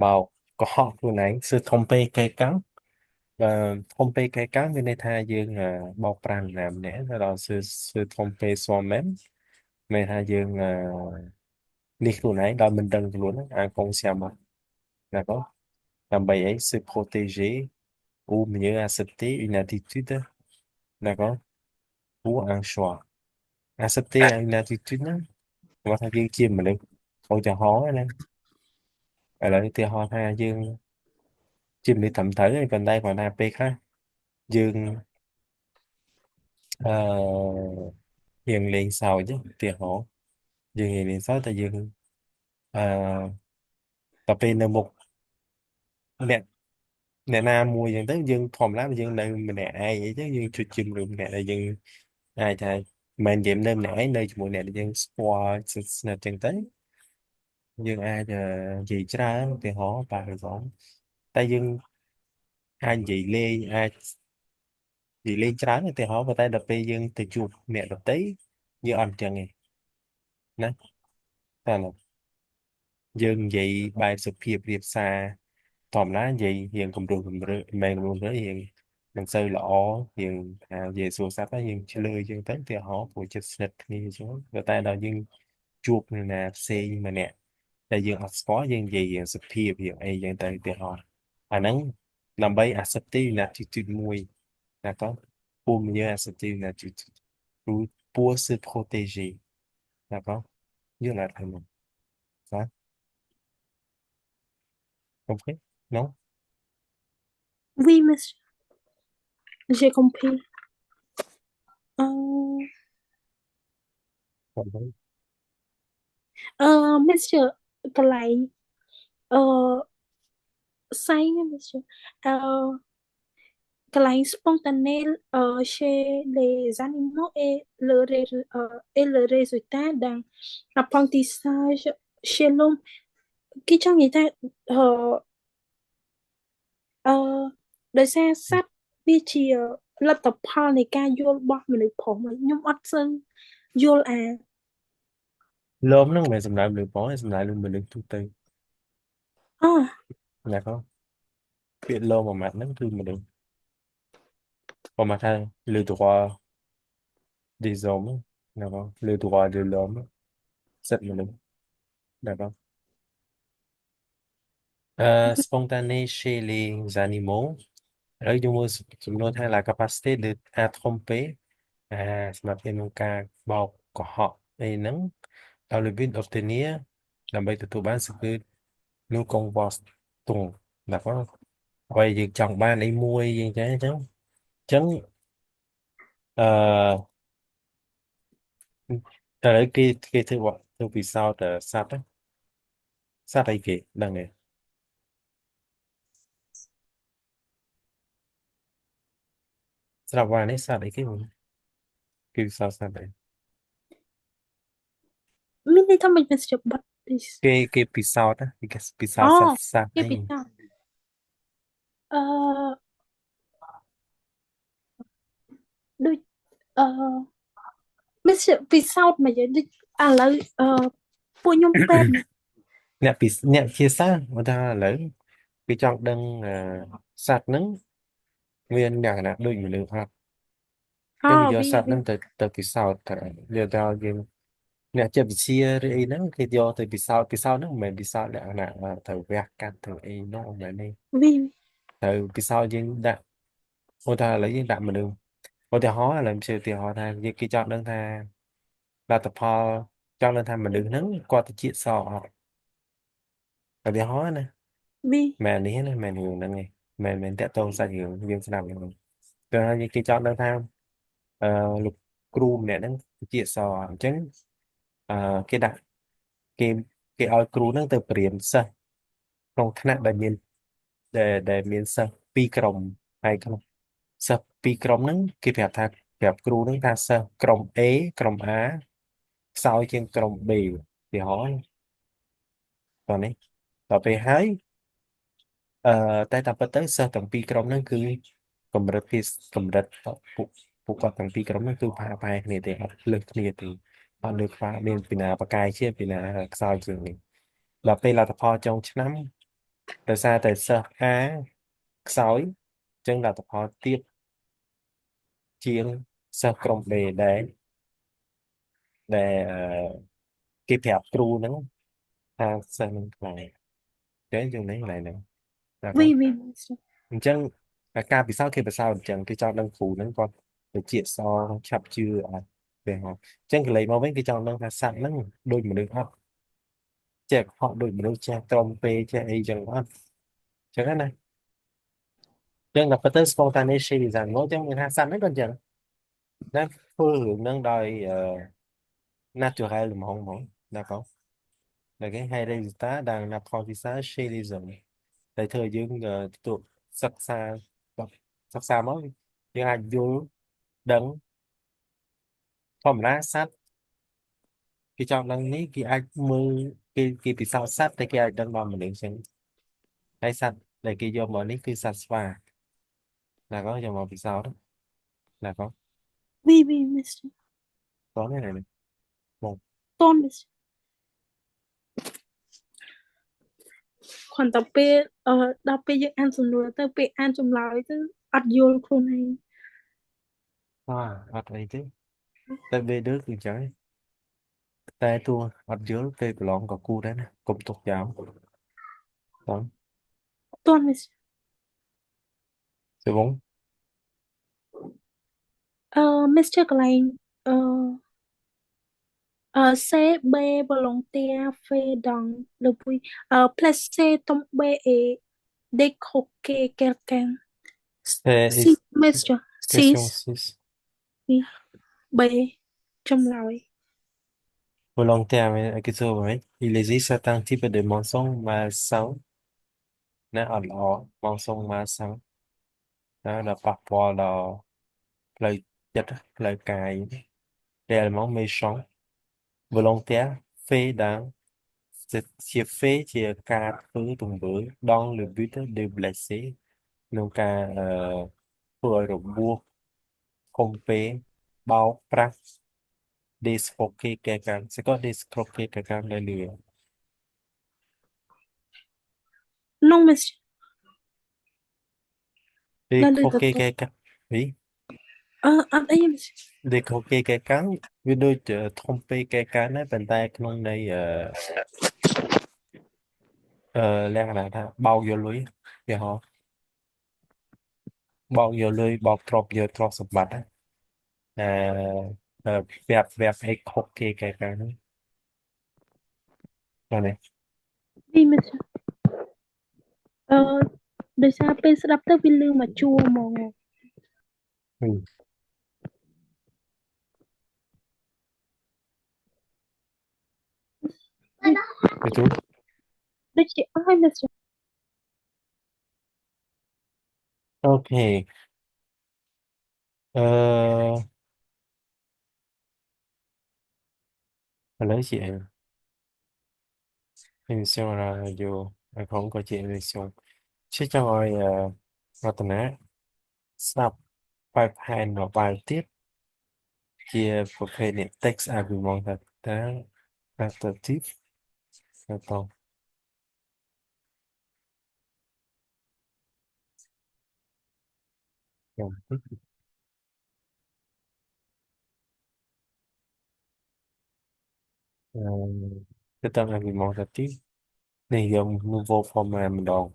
បោកកុហកខ្លួនឯង se tromper កែកង់tromper កែកង់មានន័យថាយើងបោកប្រាស់នរណាម្នាក់ទៅដល់ se tromper soi-même មានថាយើងនេះខ្លួនឯងដោយមិនដឹងខ្លួនហ្នឹងinconsciemment d'accord ដើម្បីអី se protéger ou mieux accepter une attitude d'accord ou un choix accepter une attitude ហ្នឹងគាត់ថាយើងជាមនុស្សឧទាហរណ៍ណាឥឡូវឧទាហរណ៍ថាយើងជាមនុស្សត្រឹមត្រូវហើយប៉ុន្តែគាត់ថាពេលខ្លះយើងអឺយើងលេងសើចឧទាហរណ៍យើងលេងសើចតែយើងអឺតែពេលនៅមុខអ្នកណាមួយអញ្ចឹងទៅយើងធម្មតាយើងនៅម្នាក់ឯងអីចឹងយើងជួយជិះមនុស្សម្នាក់ដែលយើងអាចថាមិននិយាយនៅម្នាក់ឯងនៅជាមួយអ្នកដែលយើងស្គាល់ស្និទ្ធចឹងទៅយើងអាចនិយាយច្រើនឧទាហរណ៍បាទតែយើងអាចនិយាយលេងអាចនិយាយលេងច្រើនឧទាហរណ៍ប៉ុន្តែដល់ពេលយើងទៅជួបអ្នកដទៃយើងអត់អញ្ចឹងទេណាតែយើងនិយាយបែបសុភាពរាបសារធម្មតានិយាយយើងគម្រោងគម្រើមិនគម្រោងគម្រើយើងមិនសូវល្អយើងថានិយាយសួរសប្តិយើងឆ្លើយយើងទៅឧទាហរណ៍ព្រោះចិត្តស្និទ្ធគ្នាអញ្ចឹងតែដល់យើងជួបនរណាផ្សេងម្នាក់ដែលយើងអត់ស្គាល់យើងនិយាយយើងសុភាពយើងអីចឹងទៅឧទាហរណ៍អាហ្នឹងដើម្បី accepter une attitude មួយ d'accord pour mieux accepter une attitude ou pour se protéger d'accord យល់អត់ហ្នឹងបាទ compris non Oui, monsieur. J'ai compris. Euh, compris monsieur, cái này, say nha, monsieur. Cái này spontané chez les animaux et le résultat d'un apprentissage chez l'homme. Cái cho người taដោយសារសត្វវាជាលទ្ធផលនៃការយល់របស់មនុស្សផងខ្ញុំអត់សូវយល់អា លោមហ្នឹងមិនមែនសំដៅលើបងទេសំដៅលើមនុស្សទូទៅ អូ ណាក៏ពាក្យលោមមួយម៉ាត់ហ្នឹងគឺមនុស្សប្រហែលថា le droit des hommes ណាក៏ le droit de l'homme សិទ្ធិមនុស្សណាក៏spontané chez les animaux ហើយយើងមើលចំនួនថា la capacité de à tromper សម្រាប់ក្នុងការបោកកុហកអីហ្នឹង dans le but d'obtenir ដើម្បីទទួលបានសគឺnous convostons ណាក៏ហើយយើងចង់បានអីមួយយើងចឹងអញ្ចឹងអឺឥឡូវគេធ្វើពិសោធន៍សត្វសត្វអីគេដឹងទេស្រាប់បាននេះសត្វអីគេគឺពិសោធន៍សត្វអី មានន័យថាមិនមែនជាបាត់ទេ គេពិសោធន៍ណាគេពិសោធន៍សត្វ គេ អី ពិសោធន៍ដូចមិនជាពិសោធន៍មកយ៉ាងដូចឥឡូវពួកខ្ញុំពេទ្យ អ្នកជាសាស្ត្រមកថាឥឡូវគេចង់ដឹងសត្វហ្នឹងមានលក្ខណៈដូចមនុស្សអត់គេយកសត្វហ្នឹងទៅពិសោធន៍ទៅយកទៅយើងអ្នកចិត្តវិទ្យាឬអីហ្នឹងគេយកទៅពិសោធន៍ហ្នឹងមិនមែនពិសោធន៍លក្ខណៈទៅវះកាត់ទៅអីនោះមិនមែនទេ វី ទៅពិសោធន៍យើងដាក់ឧទាហរណ៍ឥឡូវយើងដាក់មនុស្សឧទាហរណ៍ឥឡូវខ្ញុំឧទាហរណ៍ថាគេចង់ដឹងថាលទ្ធផលចង់ដឹងថាមនុស្សហ្នឹងគាត់ទៅជាតិសអត់ឧទាហរណ៍ណា វី មែននេះណាមែនរឿងហ្នឹងឯងមែនតាក់ទងសាច់រឿងយើងស្ដាប់ហ្នឹងគឺថាគេចង់ដឹងថាលោកគ្រូម្នាក់ហ្នឹងជាសអញ្ចឹងគេដាក់គេឲ្យគ្រូហ្នឹងទៅបរៀនសិស្សក្នុងថ្នាក់ដែលមានសិស្ស2ក្រុមហើយក្នុងសិស្ស2ក្រុមហ្នឹងគេប្រាប់គ្រូហ្នឹងថាសិស្សក្រុម A ក្រុម A ខ្សោយជាងក្រុម B ទីហោតោះនេះដល់ពេលហើយតែតាមពិតទៅសិស្សទាំងពីរក្រុមហ្នឹងគឺកម្រិតពីកម្រិតពួកគាត់ទាំងពីរក្រុមហ្នឹងគឺប្រហែលគ្នាទេអត់លើសគ្នាទេអត់លើខ្វះមានពីណាប្រកែកជាងពីណាខ្សោយជាងនេះដល់ពេលលទ្ធផលចុងឆ្នាំដោយសារតែសិស្ស A ខ្សោយអញ្ចឹងលទ្ធផលទាបជាងសិស្សក្រុម B ដែលគេប្រាប់គ្រូហ្នឹងថាសិស្សនឹងខ្លាំងចឹងយើងនេះកន្លែងហ្នឹងណាបង Oui, oui, monsieur. អញ្ចឹងការពិសោធន៍គេពិសោធន៍អញ្ចឹងគេចង់ដឹងគ្រូហ្នឹងគាត់ទៅជាសឆាប់ជឿអត់ទេហ៎អញ្ចឹងកន្លែងមកវិញគេចង់ដឹងថាសត្វហ្នឹងដូចមនុស្សអត់ចេះខកដូចមនុស្សចេះត្រង់ពេចេះអីចឹងអត់អញ្ចឹងណាអញ្ចឹងដល់ពិតទៅ spontaneous design មកអញ្ចឹងមានថាសត្វហ្នឹងក៏អញ្ចឹងណាធ្វើរឿងហ្នឹងដោយnatural ល្មមហ្មងណាបងតែគេ Hereditas đang apprentissage chez les hommes តែធ្វើឲ្យយើងទទួលសិក្សាសិក្សាមកយើងអាចយល់ដឹងធម្មតាសត្វគេចង់ដឹងនេះគេអាចមើលគេពិសោធន៍សត្វតែគេអាចដឹងដល់មនុស្សអញ្ចឹងហើយសត្វដែលគេយកមកនេះគឺសត្វស្វាណាក៏យកមកពិសោធន៍ណាក៏ Oui, oui, monsieur. តោះនេះណាបង Tôn, monsieur. គ្រាន់តែពេលដល់ពេលយើងអានសំណួរទៅពេលអានចម្លើយទៅអត់យល់ខ្លួនឯង អត់អីទេតែពេលដូចគឺអញ្ចឹងតែទោះអត់យល់ពេលប្រឡងក៏គូដែរណាកុំទុកចោលតោះ Tôn, monsieur. ស្បង Mr. កន្លែងc'est B volontaire fait dans le bruit placer tomber et décroquer quelqu'un si monsieur question 6 6 B ចម្លើយ volontaire mais cái số vậy il existe certains types de mensonges malsains ណាអត់ល្អ mensonges malsains ណាដល់ប៉ះពាល់ដល់ផ្លូវចិត្តផ្លូវកាយ réellement méchant volontaire fait dansជា fait ជាការធ្វើទង្វើ dans le but de blesser ក្នុងការធ្វើឲ្យរបួសខំពេបោកប្រាស់ discroquer quelqu'un c'est quoi discroquer quelqu'un ដែលលឺ non monsieur ដល់លើទៅ discroquer quelqu'un oui អត់អី monsieur discroquer quelqu'un វាដូច tromper quelqu'un ដែរប៉ុន្តែក្នុងន័យលក្ខណៈថាបោកយកលុយឧទាហរណ៍បោកយកលុយបោកទ្រព្យយកទ្រព្យសម្បត្តិវាប់អីខុសគេកែកាហ្នឹងបាទនេះ oui monsieur ដោយសារពេលស្ដាប់ទៅវាលឺមកជួរហ្មង betul ដូចជាអស់ហើយ monsieur ok lấy chị em émission radio không có chị émission chứ cho ngồi vào tuần á snap bài hẹn và bài tiếp chia một hệ niệm text argument thật đã adjective là to cái tên argumentative này dùng nouveau format ម្ដង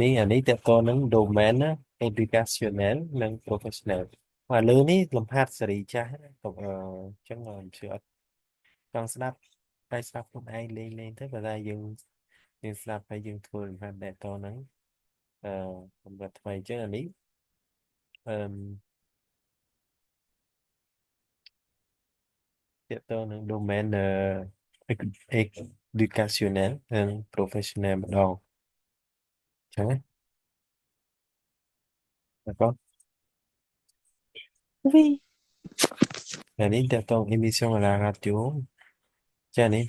នេះអានេះតើតនឹង domain ណា educational និង professional មកលើនេះលំហាត់សេរីចាស់ទៅអញ្ចឹងខ្ញុំជឿអត់ចង់ស្ដាប់តែស្ដាប់ខ្លួនឯងលេងទៅបើតែយើងស្ដាប់ហើយយើងធ្វើលំហាត់តើតនឹងកម្រិតថ្មីអញ្ចឹងអានេះតើតនឹង domain educational និង professional ម្ដងអញ្ចឹងណា oui Annie, dans ton émission à la radio, Annie,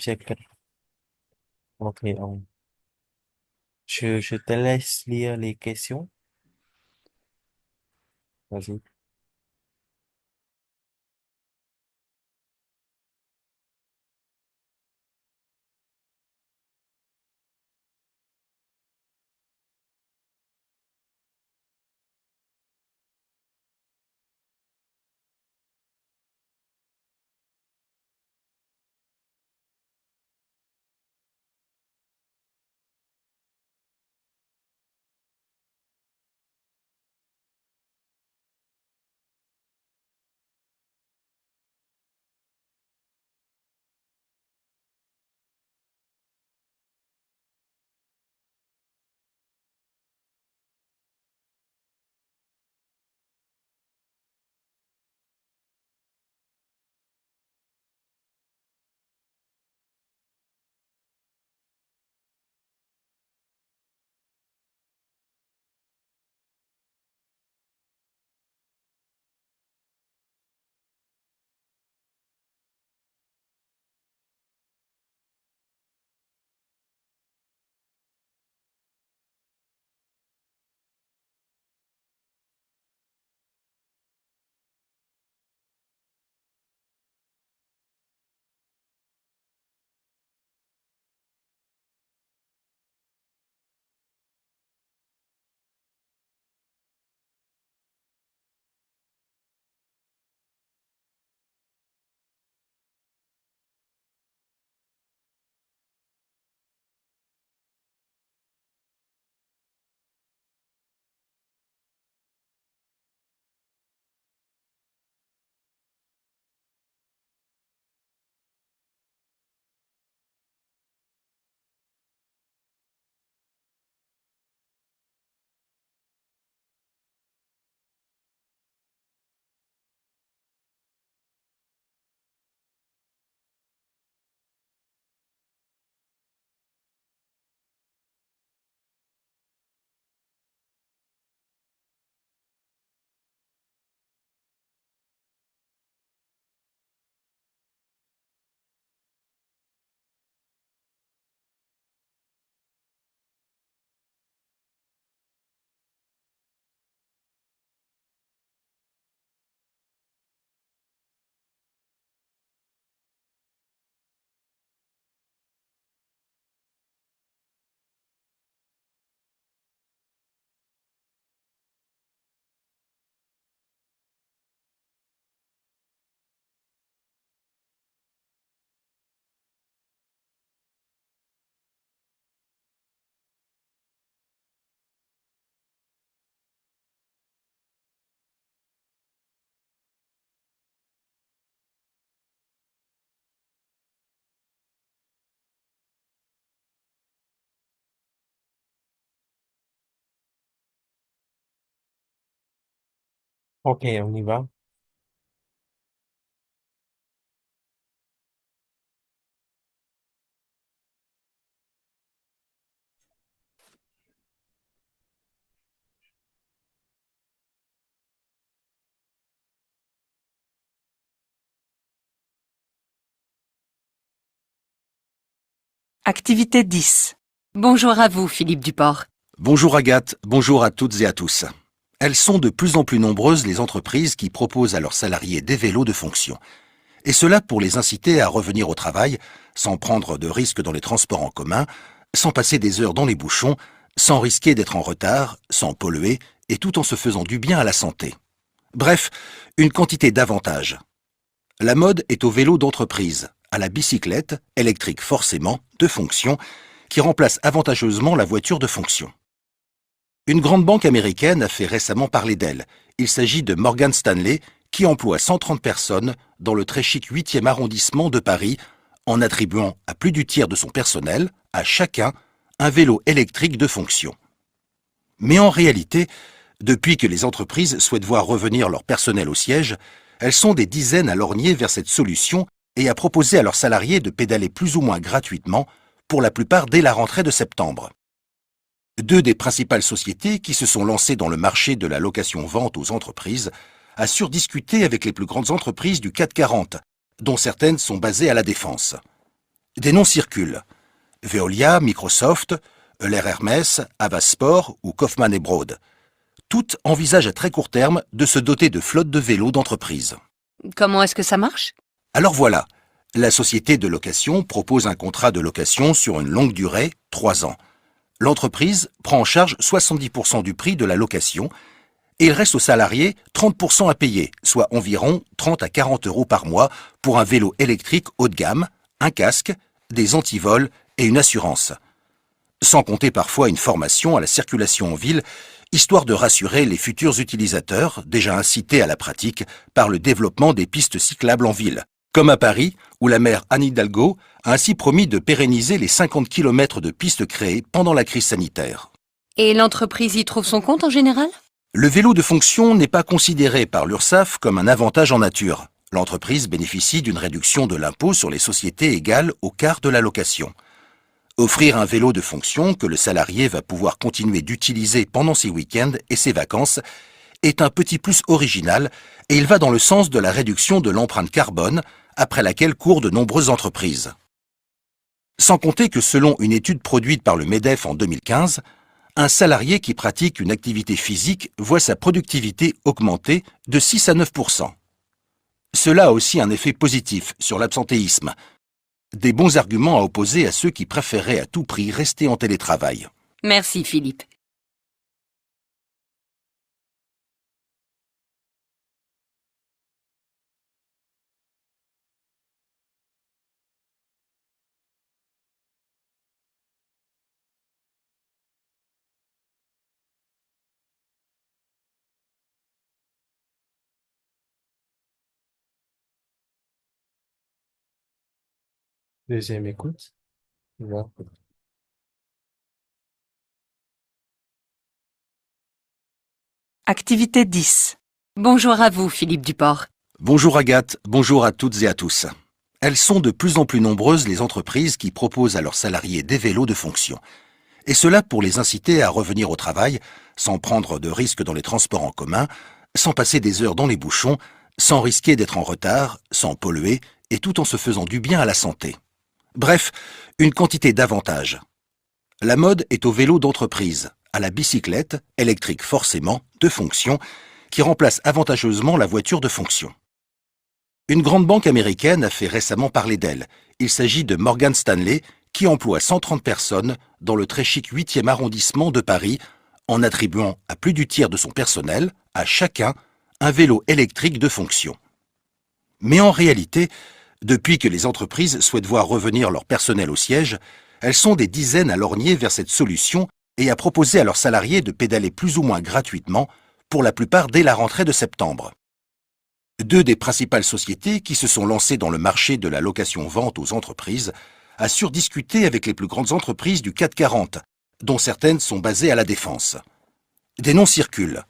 ok, je te laisse lire les questions. Vas-y. Ok, on y va. Activité 10. Bonjour à vous, Philippe Duport. Bonjour Agathe, bonjour à toutes et à tous. Elles sont de plus en plus nombreuses les entreprises qui proposent à leurs salariés des vélos de fonction. Et cela pour les inciter à revenir au travail, sans prendre de risques dans les transports en commun, sans passer des heures dans les bouchons, sans risquer d'être en retard, sans polluer, et tout en se faisant du bien à la santé. Bref, une quantité d'avantages. La mode est au vélo d'entreprise, à la bicyclette, électrique forcément, de fonction, qui remplace avantageusement la voiture de fonction. Une grande banque américaine a fait récemment parler d'elle. Il s'agit de Morgan Stanley, qui emploie 130 personnes dans le très chic 8e arrondissement de Paris, en attribuant à plus du tiers de son personnel, à chacun, un vélo électrique de fonction. Mais en réalité, depuis que les entreprises souhaitent voir revenir leur personnel au siège, elles sont des dizaines à lorgner vers cette solution et à proposer à leurs salariés de pédaler plus ou moins gratuitement, pour la plupart dès la rentrée de septembre. Deux des principales sociétés qui se sont lancées dans le marché de la location-vente aux entreprises à surdiscuter avec les plus grandes entreprises du CAC 40, dont certaines sont basées à la Défense. Des noms circulent. Veolia, Microsoft, Euler Hermès, Havas Sport ou Kaufmann et Broad. Toutes envisagent à très court terme de se doter de flottes de vélos d'entreprise. Comment est-ce que ça marche? Alors voilà, la société de location propose un contrat de location sur une longue durée, 3 ans. L'entreprise prend en charge 70% du prix de la location et il reste aux salariés 30% à payer, soit environ 30 à 40 euros par mois pour un vélo électrique haut de gamme, un casque, des antivols et une assurance. Sans compter parfois une formation à la circulation en ville, histoire de rassurer les futurs utilisateurs déjà incités à la pratique par le développement des pistes cyclables en ville. Comme à Paris, où la maire Anne Hidalgo a ainsi promis de pérenniser les 50 km de pistes créées pendant la crise sanitaire. Et l'entreprise y trouve son compte en général? Le vélo de fonction n'est pas considéré par l'URSSAF comme un avantage en nature. L'entreprise bénéficie d'une réduction de l'impôt sur les sociétés égale au quart de la location. Offrir un vélo de fonction que le salarié va pouvoir continuer d'utiliser pendant ses week-ends et ses vacances est un petit plus original et il va dans le sens de la réduction de l'empreinte carbone après laquelle courent de nombreuses entreprises. Sans compter que selon une étude produite par le MEDEF en 2015, un salarié qui pratique une activité physique voit sa productivité augmenter de 6 à 9%. Cela a aussi un effet positif sur l'absentéisme. Des bons arguments à opposer à ceux qui préféraient à tout prix rester en télétravail. Merci Philippe. Deuxième écoute. Voilà. Activité 10. Bonjour à vous Philippe Duport. Bonjour Agathe, bonjour à toutes et à tous. Elles sont de plus en plus nombreuses les entreprises qui proposent à leurs salariés des vélos de fonction. Et cela pour les inciter à revenir au travail, sans prendre de risques dans les transports en commun, sans passer des heures dans les bouchons, sans risquer d'être en retard, sans polluer, et tout en se faisant du bien à la santé. Bref, une quantité d'avantages. La mode est au vélo d'entreprise, à la bicyclette, électrique forcément, de fonction, qui remplace avantageusement la voiture de fonction. Une grande banque américaine a fait récemment parler d'elle. Il s'agit de Morgan Stanley, qui emploie 130 personnes dans le très chic 8e arrondissement de Paris, en attribuant à plus du tiers de son personnel, à chacun, un vélo électrique de fonction. Mais en réalité, depuis que les entreprises souhaitent voir revenir leur personnel au siège, elles sont des dizaines à lorgner vers cette solution et à proposer à leurs salariés de pédaler plus ou moins gratuitement, pour la plupart dès la rentrée de septembre. Deux des principales sociétés qui se sont lancées dans le marché de la location-vente aux entreprises assurent discuter avec les plus grandes entreprises du CAC 40, dont certaines sont basées à la Défense. Des noms circulent.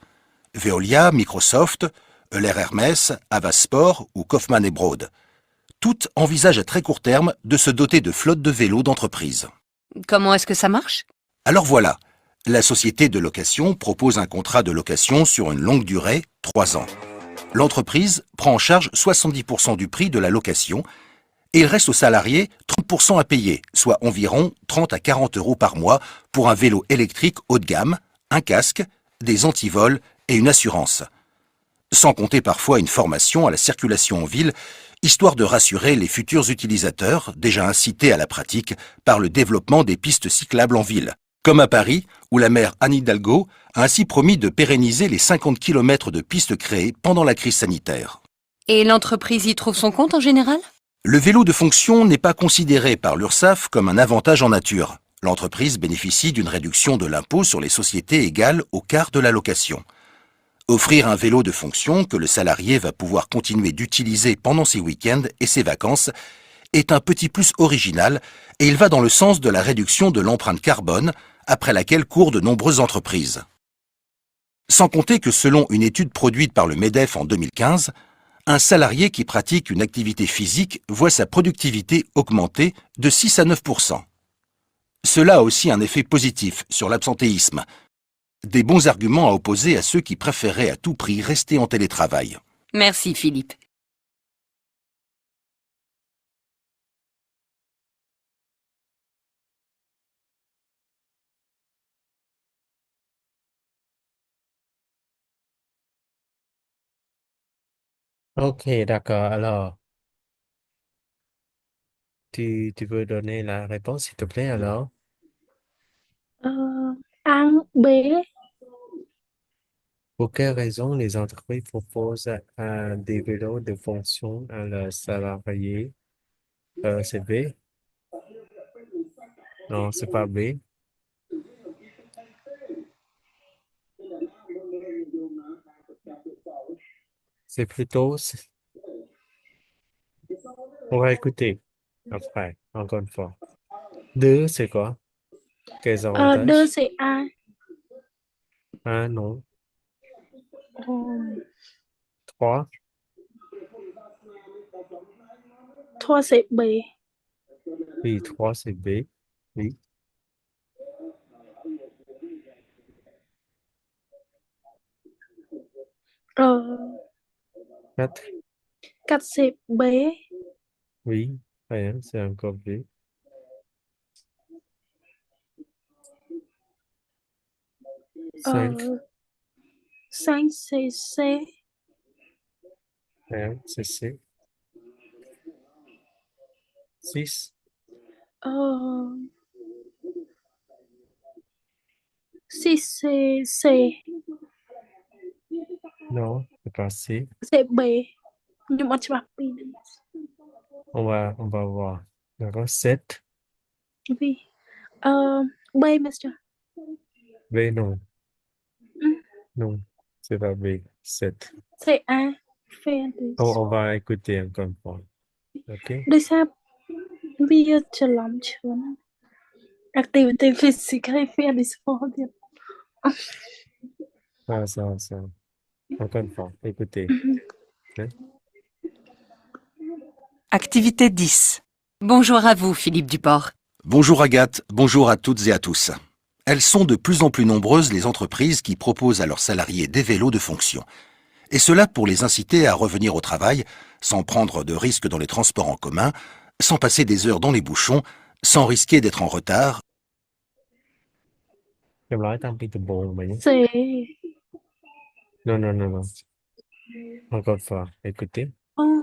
Veolia, Microsoft, Euler Hermès, Havas Sport ou Kaufmann et Broad. Toutes envisagent à très court terme de se doter de flottes de vélos d'entreprise. Comment est-ce que ça marche? Alors voilà, la société de location propose un contrat de location sur une longue durée, 3 ans. L'entreprise prend en charge 70% du prix de la location et il reste aux salariés 30% à payer, soit environ 30 à 40 euros par mois pour un vélo électrique haut de gamme, un casque, des antivols et une assurance. Sans compter parfois une formation à la circulation en ville, histoire de rassurer les futurs utilisateurs déjà incités à la pratique par le développement des pistes cyclables en ville. Comme à Paris, où la maire Anne Hidalgo a ainsi promis de pérenniser les 50 km de pistes créées pendant la crise sanitaire. Et l'entreprise y trouve son compte en général? Le vélo de fonction n'est pas considéré par l'URSSAF comme un avantage en nature. L'entreprise bénéficie d'une réduction de l'impôt sur les sociétés égale au quart de la location. Offrir un vélo de fonction que le salarié va pouvoir continuer d'utiliser pendant ses week-ends et ses vacances est un petit plus original et il va dans le sens de la réduction de l'empreinte carbone après laquelle courent de nombreuses entreprises. Sans compter que selon une étude produite par le MEDEF en 2015, un salarié qui pratique une activité physique voit sa productivité augmenter de 6 à 9%. Cela a aussi un effet positif sur l'absentéisme. Des bons arguments à opposer à ceux qui préféraient à tout prix rester en télétravail. Merci, Philippe. Ok, d'accord. Alors, tu veux donner la réponse, s'il te plaît, alors? Ăn bé. Pour quelle raison les entreprises proposent des vélos de fonction à leurs salariés? C'est B? Non, c'est pas B. C'est plutôt... On va écouter après, encore une fois. Deux, c'est quoi? Quels Deux avantages? c'est A. Un, non. Ờ, Trois, Trois c'est B. oui, trois, c'est B. Oui, Ờ, quatre, Quatre c'est B. oui, rien, c'est encore B. Ờ, Cinq, Cinq c'est C. rien, c'est C. Six, Ờ, Six c'est C. non, c'est pas C. C'est B. Nhưng màច្បាស់ពីរហ្នឹង On va voir. D'accord, sept, vì B Mr. B, non, non, c'est pas B. Sept. C'est A. Fair this. On va écouter encore une fois. OK? ដោយសារវាច្រឡំច្រើន activity physically fair this for ទៀត Ça. Encore une fois, écoutez. Hein? Activité 10. Bonjour à vous, Philippe Duport. Bonjour Agathe, bonjour à toutes et à tous. Elles sont de plus en plus nombreuses les entreprises qui proposent à leurs salariés des vélos de fonction. Et cela pour les inciter à revenir au travail sans prendre de risques dans les transports en commun, sans passer des heures dans les bouchons, sans risquer d'être en retard. Em nói trong cái từ bồn mà nhé. c'est Non. Encore une fois, écoutez. oh,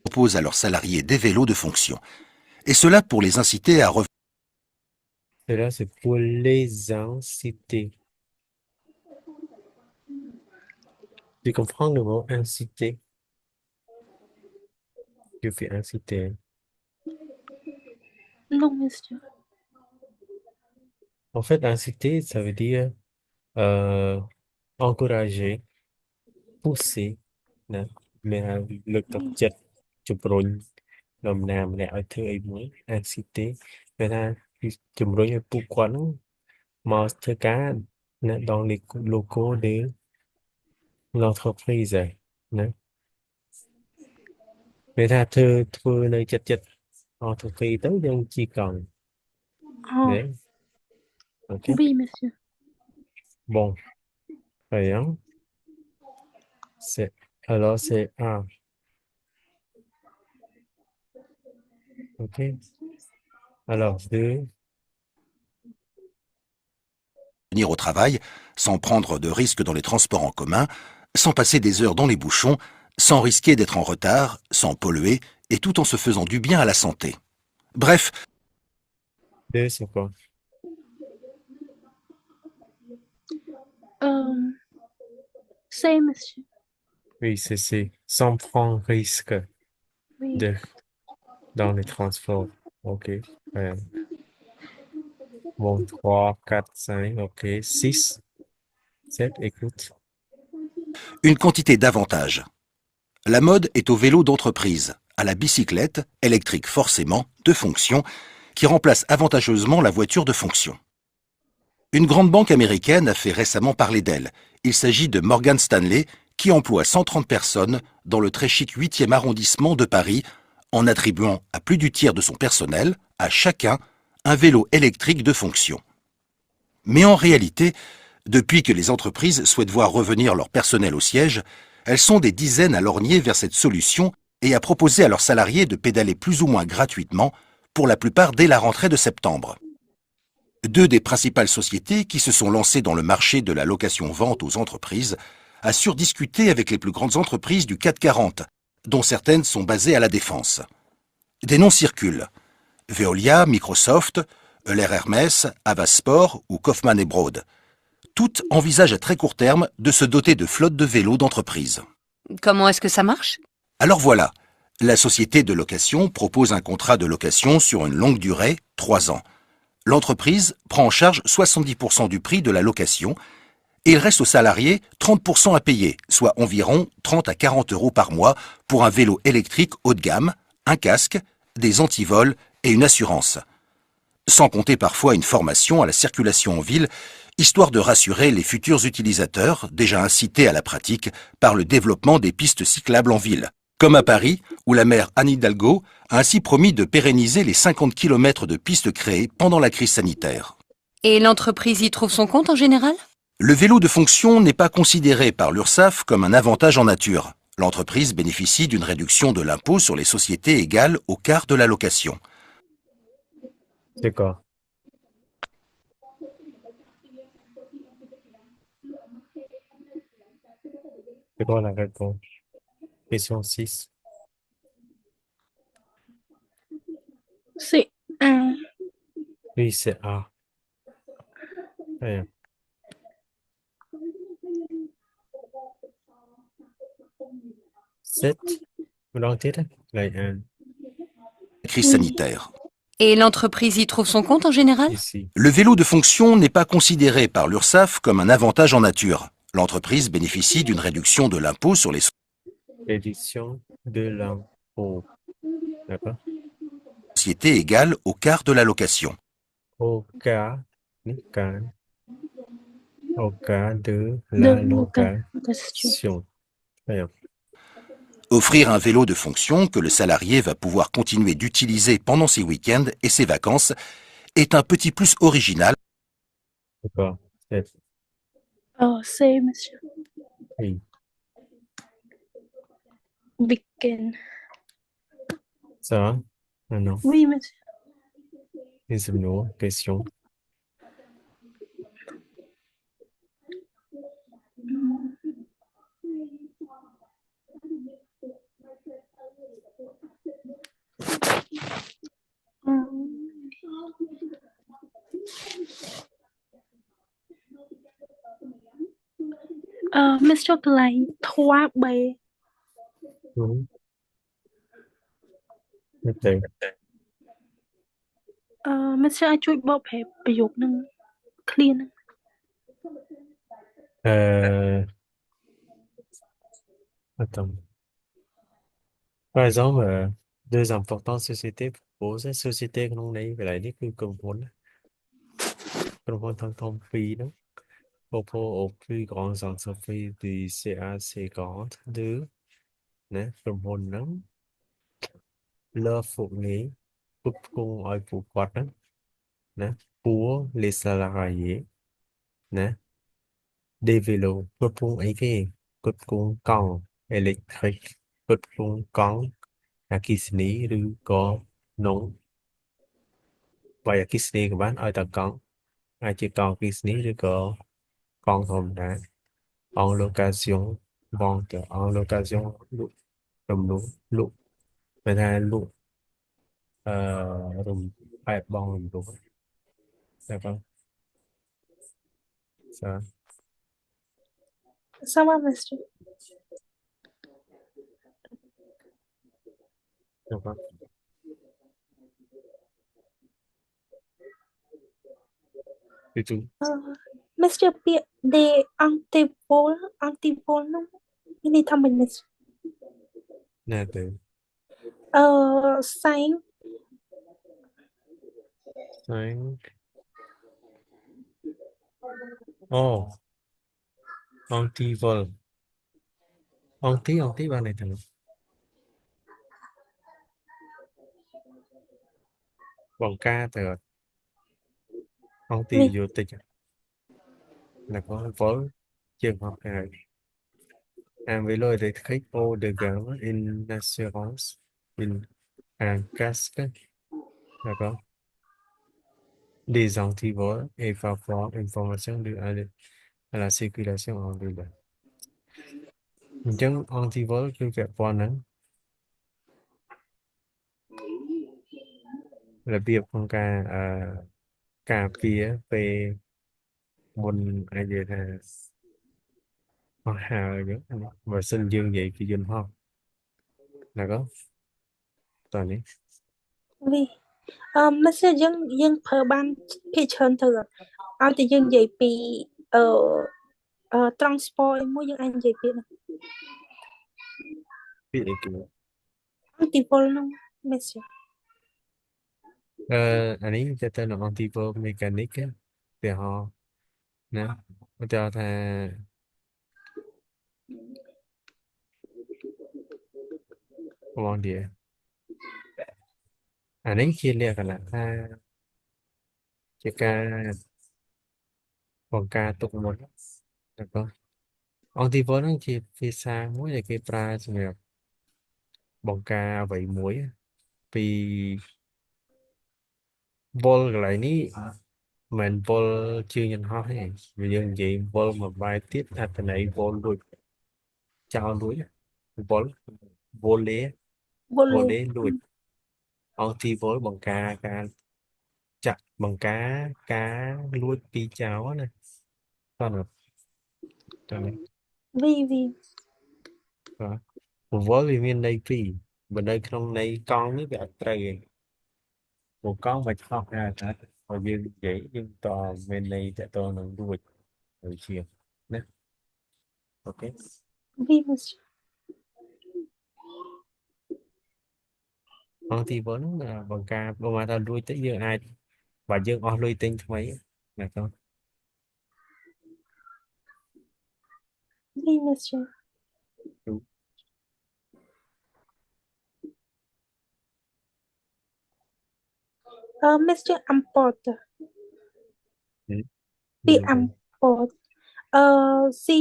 Proposent à leurs salariés des vélos de fonction. Et cela pour les inciter à revenir. Cela, c'est pour les inciter. Tu comprends le mot inciter? Tu fais inciter. non Mr. En fait, inciter, ça veut dire encourager, pousser, ណាមានហៅលើកទឹកចិត្តជំរុញនំណាម្នាក់ឲ្យធ្វើអីមួយ inciter មានថាជំរុញឲ្យពួកគាត់ហ្នឹងមកធ្វើការណា dans les locaux de l'entreprise ណាមានថាធ្វើនៅចិត្ត entreprise ទៅយើងជិះកង់ Oh, ណា OK oui Mr. bon voyons alors c'est A OK alors deux Au travail, sans prendre de risques dans les transports en commun, sans passer des heures dans les bouchons, sans risquer d'être en retard, sans polluer, et tout en se faisant du bien à la santé. Bref, deux c'est quoi C Mr. oui c'est sans prendre risque Oui. dans les transports. OK. Bon, 3, 4, 5, OK. 6, 7, écoute. une quantité d'avantages. La mode est au vélo d'entreprise, à la bicyclette, électrique forcément, de fonction, qui remplace avantageusement la voiture de fonction. Une grande banque américaine a fait récemment parler d'elle. Il s'agit de Morgan Stanley, qui emploie 130 personnes dans le très chic 8e arrondissement de Paris, en attribuant à plus du tiers de son personnel, à chacun, un vélo électrique de fonction. Mais en réalité, Depuis que les entreprises souhaitent voir revenir leur personnel au siège, elles sont des dizaines à lorgner vers cette solution et à proposer à leurs salariés de pédaler plus ou moins gratuitement, pour la plupart dès la rentrée de septembre. Deux des principales sociétés qui se sont lancées dans le marché de la location-vente aux entreprises assurent discuter avec les plus grandes entreprises du CAC 40, dont certaines sont basées à la Défense. Des noms circulent. Veolia, Microsoft, Euler Hermès, Avasport ou Kaufmann et Broad. Toutes envisagent à très court terme de se doter de flottes de vélos d'entreprise. Comment est-ce que ça marche? Alors voilà, la société de location propose un contrat de location sur une longue durée, 3 ans. L'entreprise prend en charge 70% du prix de la location et il reste aux salariés 30% à payer, soit environ 30 à 40 euros par mois pour un vélo électrique haut de gamme, un casque, des antivols et une assurance. Sans compter parfois une formation à la circulation en ville, histoire de rassurer les futurs utilisateurs déjà incités à la pratique par le développement des pistes cyclables en ville. Comme à Paris, où la maire Anne Hidalgo a ainsi promis de pérenniser les 50 km de pistes créées pendant la crise sanitaire. Et l'entreprise y trouve son compte en général? Le vélo de fonction n'est pas considéré par l'URSSAF comme un avantage en nature. L'entreprise bénéficie d'une réduction de l'impôt sur les sociétés égale au quart de la location. D'accord. C'est quoi la réponse? Question 6. C'est A. Oui, c'est A. Très bien. 7. Vous l'avez dit, là, Crise sanitaire. Et l'entreprise y trouve son compte en général? ici. Le vélo de fonction n'est pas considéré par l'URSSAF comme un avantage en nature. L'entreprise bénéficie d'une réduction de l'impôt sur les Édition de l'impôt. D'accord? sociétés égale au quart de la location. Au cas, cas, au cas de De la location. location. Très bien. Offrir un vélo de fonction que le salarié va pouvoir continuer d'utiliser pendant ses week-ends et ses vacances est un petit plus original. D'accord. 7. C, monsieur. Oui. Weekend. Ça va? Maintenant, Oui, monsieur. les autres questions. Mr. កន្លែង 3B Mhm. Ok. Mr. អាចជួយបកប្រែប្រយោគនឹង clear ហ្នឹង Attends. Par exemple, deux importantes sociétés proposent sociétéក្នុងន័យកន្លែងនេះគឺក្រុមហ៊ុនធំៗពីរហ្នឹង propose aux plus grandes entreprises du CAC 42 ណាក្រុមហ៊ុនហ្នឹង leur fournir ផ្គត់ផ្គង់ឲ្យពួកគាត់ហ្នឹងណា pour les salariés ណា des vélos ផ្គត់ផ្គង់អីគេផ្គត់ផ្គង់កង់ électrique ផ្គត់ផ្គង់កង់អគ្គិសនីឬក៏នងបើអគ្គិសនីក៏បានឲ្យតែកង់អាចជាកង់អគ្គិសនីឬក៏កង់ធម្មតា en location vente en location លក់រំលោះលក់បើថាលក់រំបែបបងរំលោះតែបងសា Ça va, monsieur. តែបងពីទូ Monsieur ពាក្យ de antipole ហ្នឹងមានន័យថាម៉េច monsieur ណាទៅ សែង 5 អូ anti-vol anti បានន័យថាបង្ការទៅអត់ anti យោតិច d'accord vol trường hợp này un vélo électrique haut de gamme une assurance une un casque d'accord des antivols et parfois une formation à la circulation en ville អញ្ចឹង anti-vol គឺពាក់ព័ន្ធនឹងរបៀបក្នុងការការពារពេលមុនអាចនិយាយថាហោះហើរអញ្ចឹងបើសិនយើងនិយាយពីយន្តហោះណាក៏តោះនេះ vì Monsieur យើងប្រើបានភាគច្រើនទៅឲ្យតែយើងនិយាយពីtransport អីមួយយើងអាចនិយាយពីហ្នឹង ពាក្យអីគេ anti-vol ហ្នឹង Monsieur អានេះទៅទៅនឹង anti-vol mécanique ឧទាហរណ៍ណាឧទាហរណ៍ថាបងនិយាយអានេះជាលក្ខណៈថាជាការបង្ការទុកមុនណាក៏ anti-vol ហ្នឹងជាភាសាមួយដែលគេប្រើសម្រាប់បង្ការអ្វីមួយពី vol កន្លែងនេះមិន vol ជើងយន្តហោះទេវាយើងនិយាយ vol មួយបែបទៀតអត្ថន័យ vol ដូចចោលលួច vol volley volley volley លួច anti-vol បង្ការការចាក់បង្ការការលួចពីចោលណាតោះតោះ vì vol វាមានន័យពីរបើនៅក្នុងន័យកង់នេះវាអត់ត្រូវទេព្រោះកង់មិនខុសដែរតែបើយើងនិយាយយើងតមានន័យតទៅនឹងលួចដូចជាណាអូខេ vì Monsieur anti-vol ហ្នឹងបង្ការបើមកថាលួចទៅយើងអាចបើយើងអស់លុយទិញថ្មីណាក៏ vì Monsieur Monsieur emporte ពាក្យ emporte si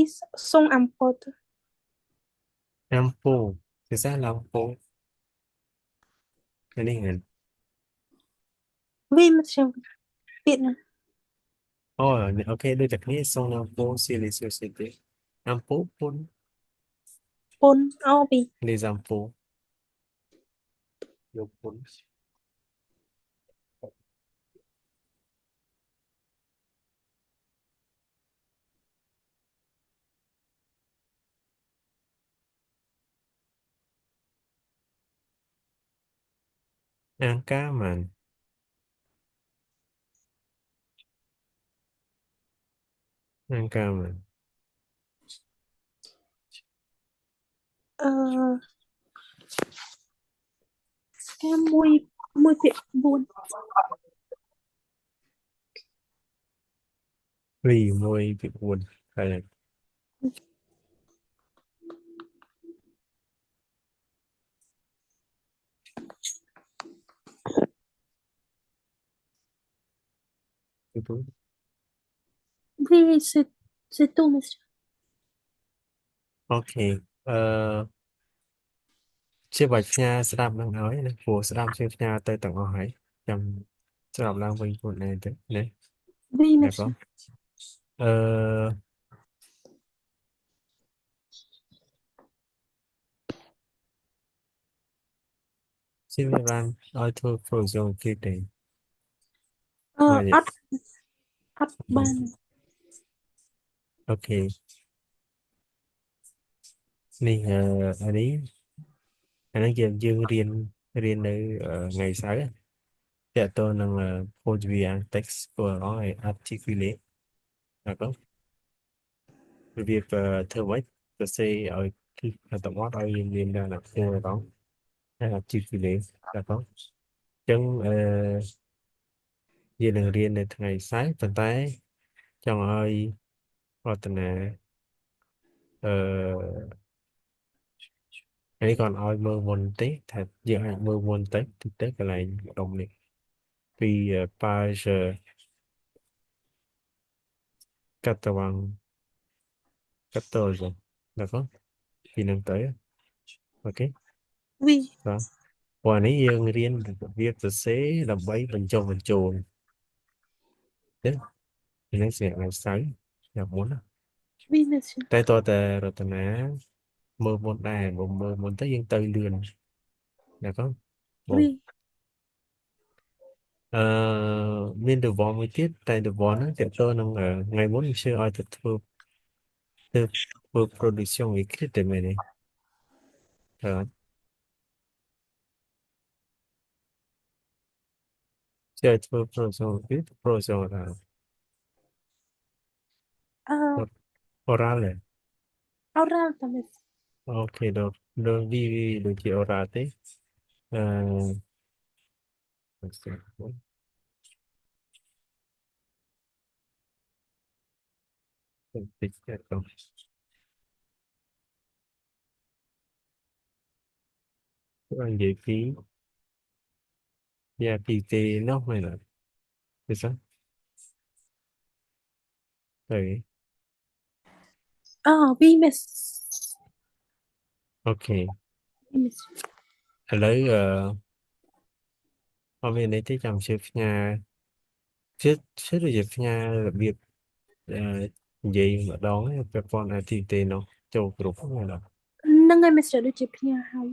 son emporte lampu ភាសា lampu នេះហ្នឹង vì Monsieur ពាក្យហ្នឹង អូអូខេដូចតែគ្នា son lampu sur les sociétés lampu ពុន ពន្ធអូពី les ampoules យកពុន Ancaman Ancaman ការមួយពាក្យ4 vì môi bị buồn hay là cái túi vì c'est tout Monsieur ok ជាបាច់ផ្ញើស្ដាប់នឹងហើយណាព្រោះស្ដាប់ជាផ្ញើទៅទាំងអស់ហើយចាំស្ដាប់ឡើងវិញខ្លួនឯងទៅណា vì ណា Monsieur ក៏ជាវាបានឲ្យធ្វើ frozen គេទេ អត់បាន អូខេនេះអានេះយើងរៀននៅថ្ងៃសៅរ៍តើតើនឹង Pojvian text ក៏ឲ្យ articulate ណាក៏របៀបធ្វើម៉េចទៅសេឲ្យតំបត់ឲ្យមានដល់ណាគេដល់ articulate ណាក៏អញ្ចឹងយើងនឹងរៀននៅថ្ងៃសៅរ៍ប៉ុន្តែចង់ឲ្យរតនានេះcònឲ្យមើលមុនទេថាយើងអាចមើលមុនតិចទៅកន្លែងដុំនេះពី page 14, d'accord? Thì nâng tới, ok? Oui, Đó. Và nếuយើងរៀនរបៀបសរសេរដើម្បីបញ្ចុះបញ្ចូលទេthì nó sẽ là 6 là 4 đó. oui, monsieur. តែតើតើរតនាមើលមុនដែរបើមើលមុនទៅយើងទៅលឿនណាកូនបង Oui, អឺមាន devoir មួយទៀតតែ devoir ហ្នឹងតើតើនឹងថ្ងៃមុនខ្ញុំជឿឲ្យទៅធ្វើ production écrite តែមែនទេជឿឲ្យធ្វើ production écrite production euh, oral ទេ oral ta monsieur. អូខេដល់វាដូចជា oral ទេអឺ តិចទៅនិយាយពីពីទេនោះមែនទេទេសោះទៅ Ah, oui, monsieur. អូខេ Oui, monsieur. ឥឡូវអត់មានន័យទេចាំជឿផ្ញើជឿដូចជាផ្ញើរបៀបនិយាយម្ដងពាក់ព័ន្ធ activity នោះចូលគ្រប់ហ្នឹងណា ហ្នឹងហើយ monsieur ដូចជាផ្ញើហើយ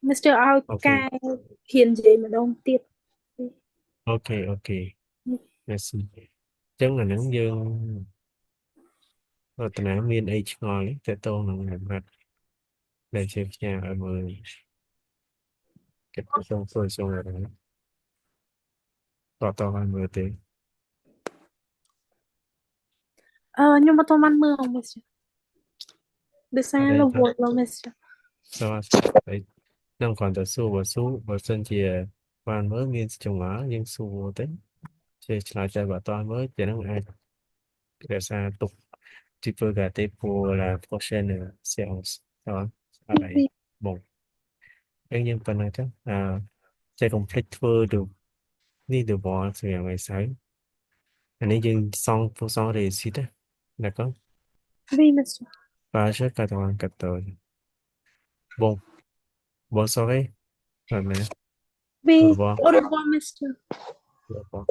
Mr. ឲ្យកែ អូខេ ហ៊ាននិយាយម្ដងទៀត អូខេ merci អញ្ចឹងអាហ្នឹងយើងរតនាមានអីឆ្ងល់ទេតើតោះនឹងហាត់ដែលជឿផ្ញើឲ្យមើលគេទៅចូលហ្នឹងតោះឲ្យមើលទេ ខ្ញុំអត់ទាន់បានមើល monsieur ដោយសារ អត់ រ ទេ វល់ monsieur សួស្ដីនឹងគ្រាន់តែសួរបើសិនជាបានមើលមានចម្ងល់យើងសួរទៅឆ្លើយតែបើអត់ទាន់មើលតែនឹងអាចរក្សាទុក divulgater pour la prochaine séance អត់អត់អី Oui, បងយើងប៉ុណ្ណឹងចឹងចេះកុំភ្លេចធ្វើនេះ devoir សម្រាប់ថ្ងៃស្អែកអានេះយើងសង réussite ណាd'accord oui, monsieur. page 94 bon bonne soirée. Ouais, mais Oui, au revoir. au revoir, monsieur. Au revoir.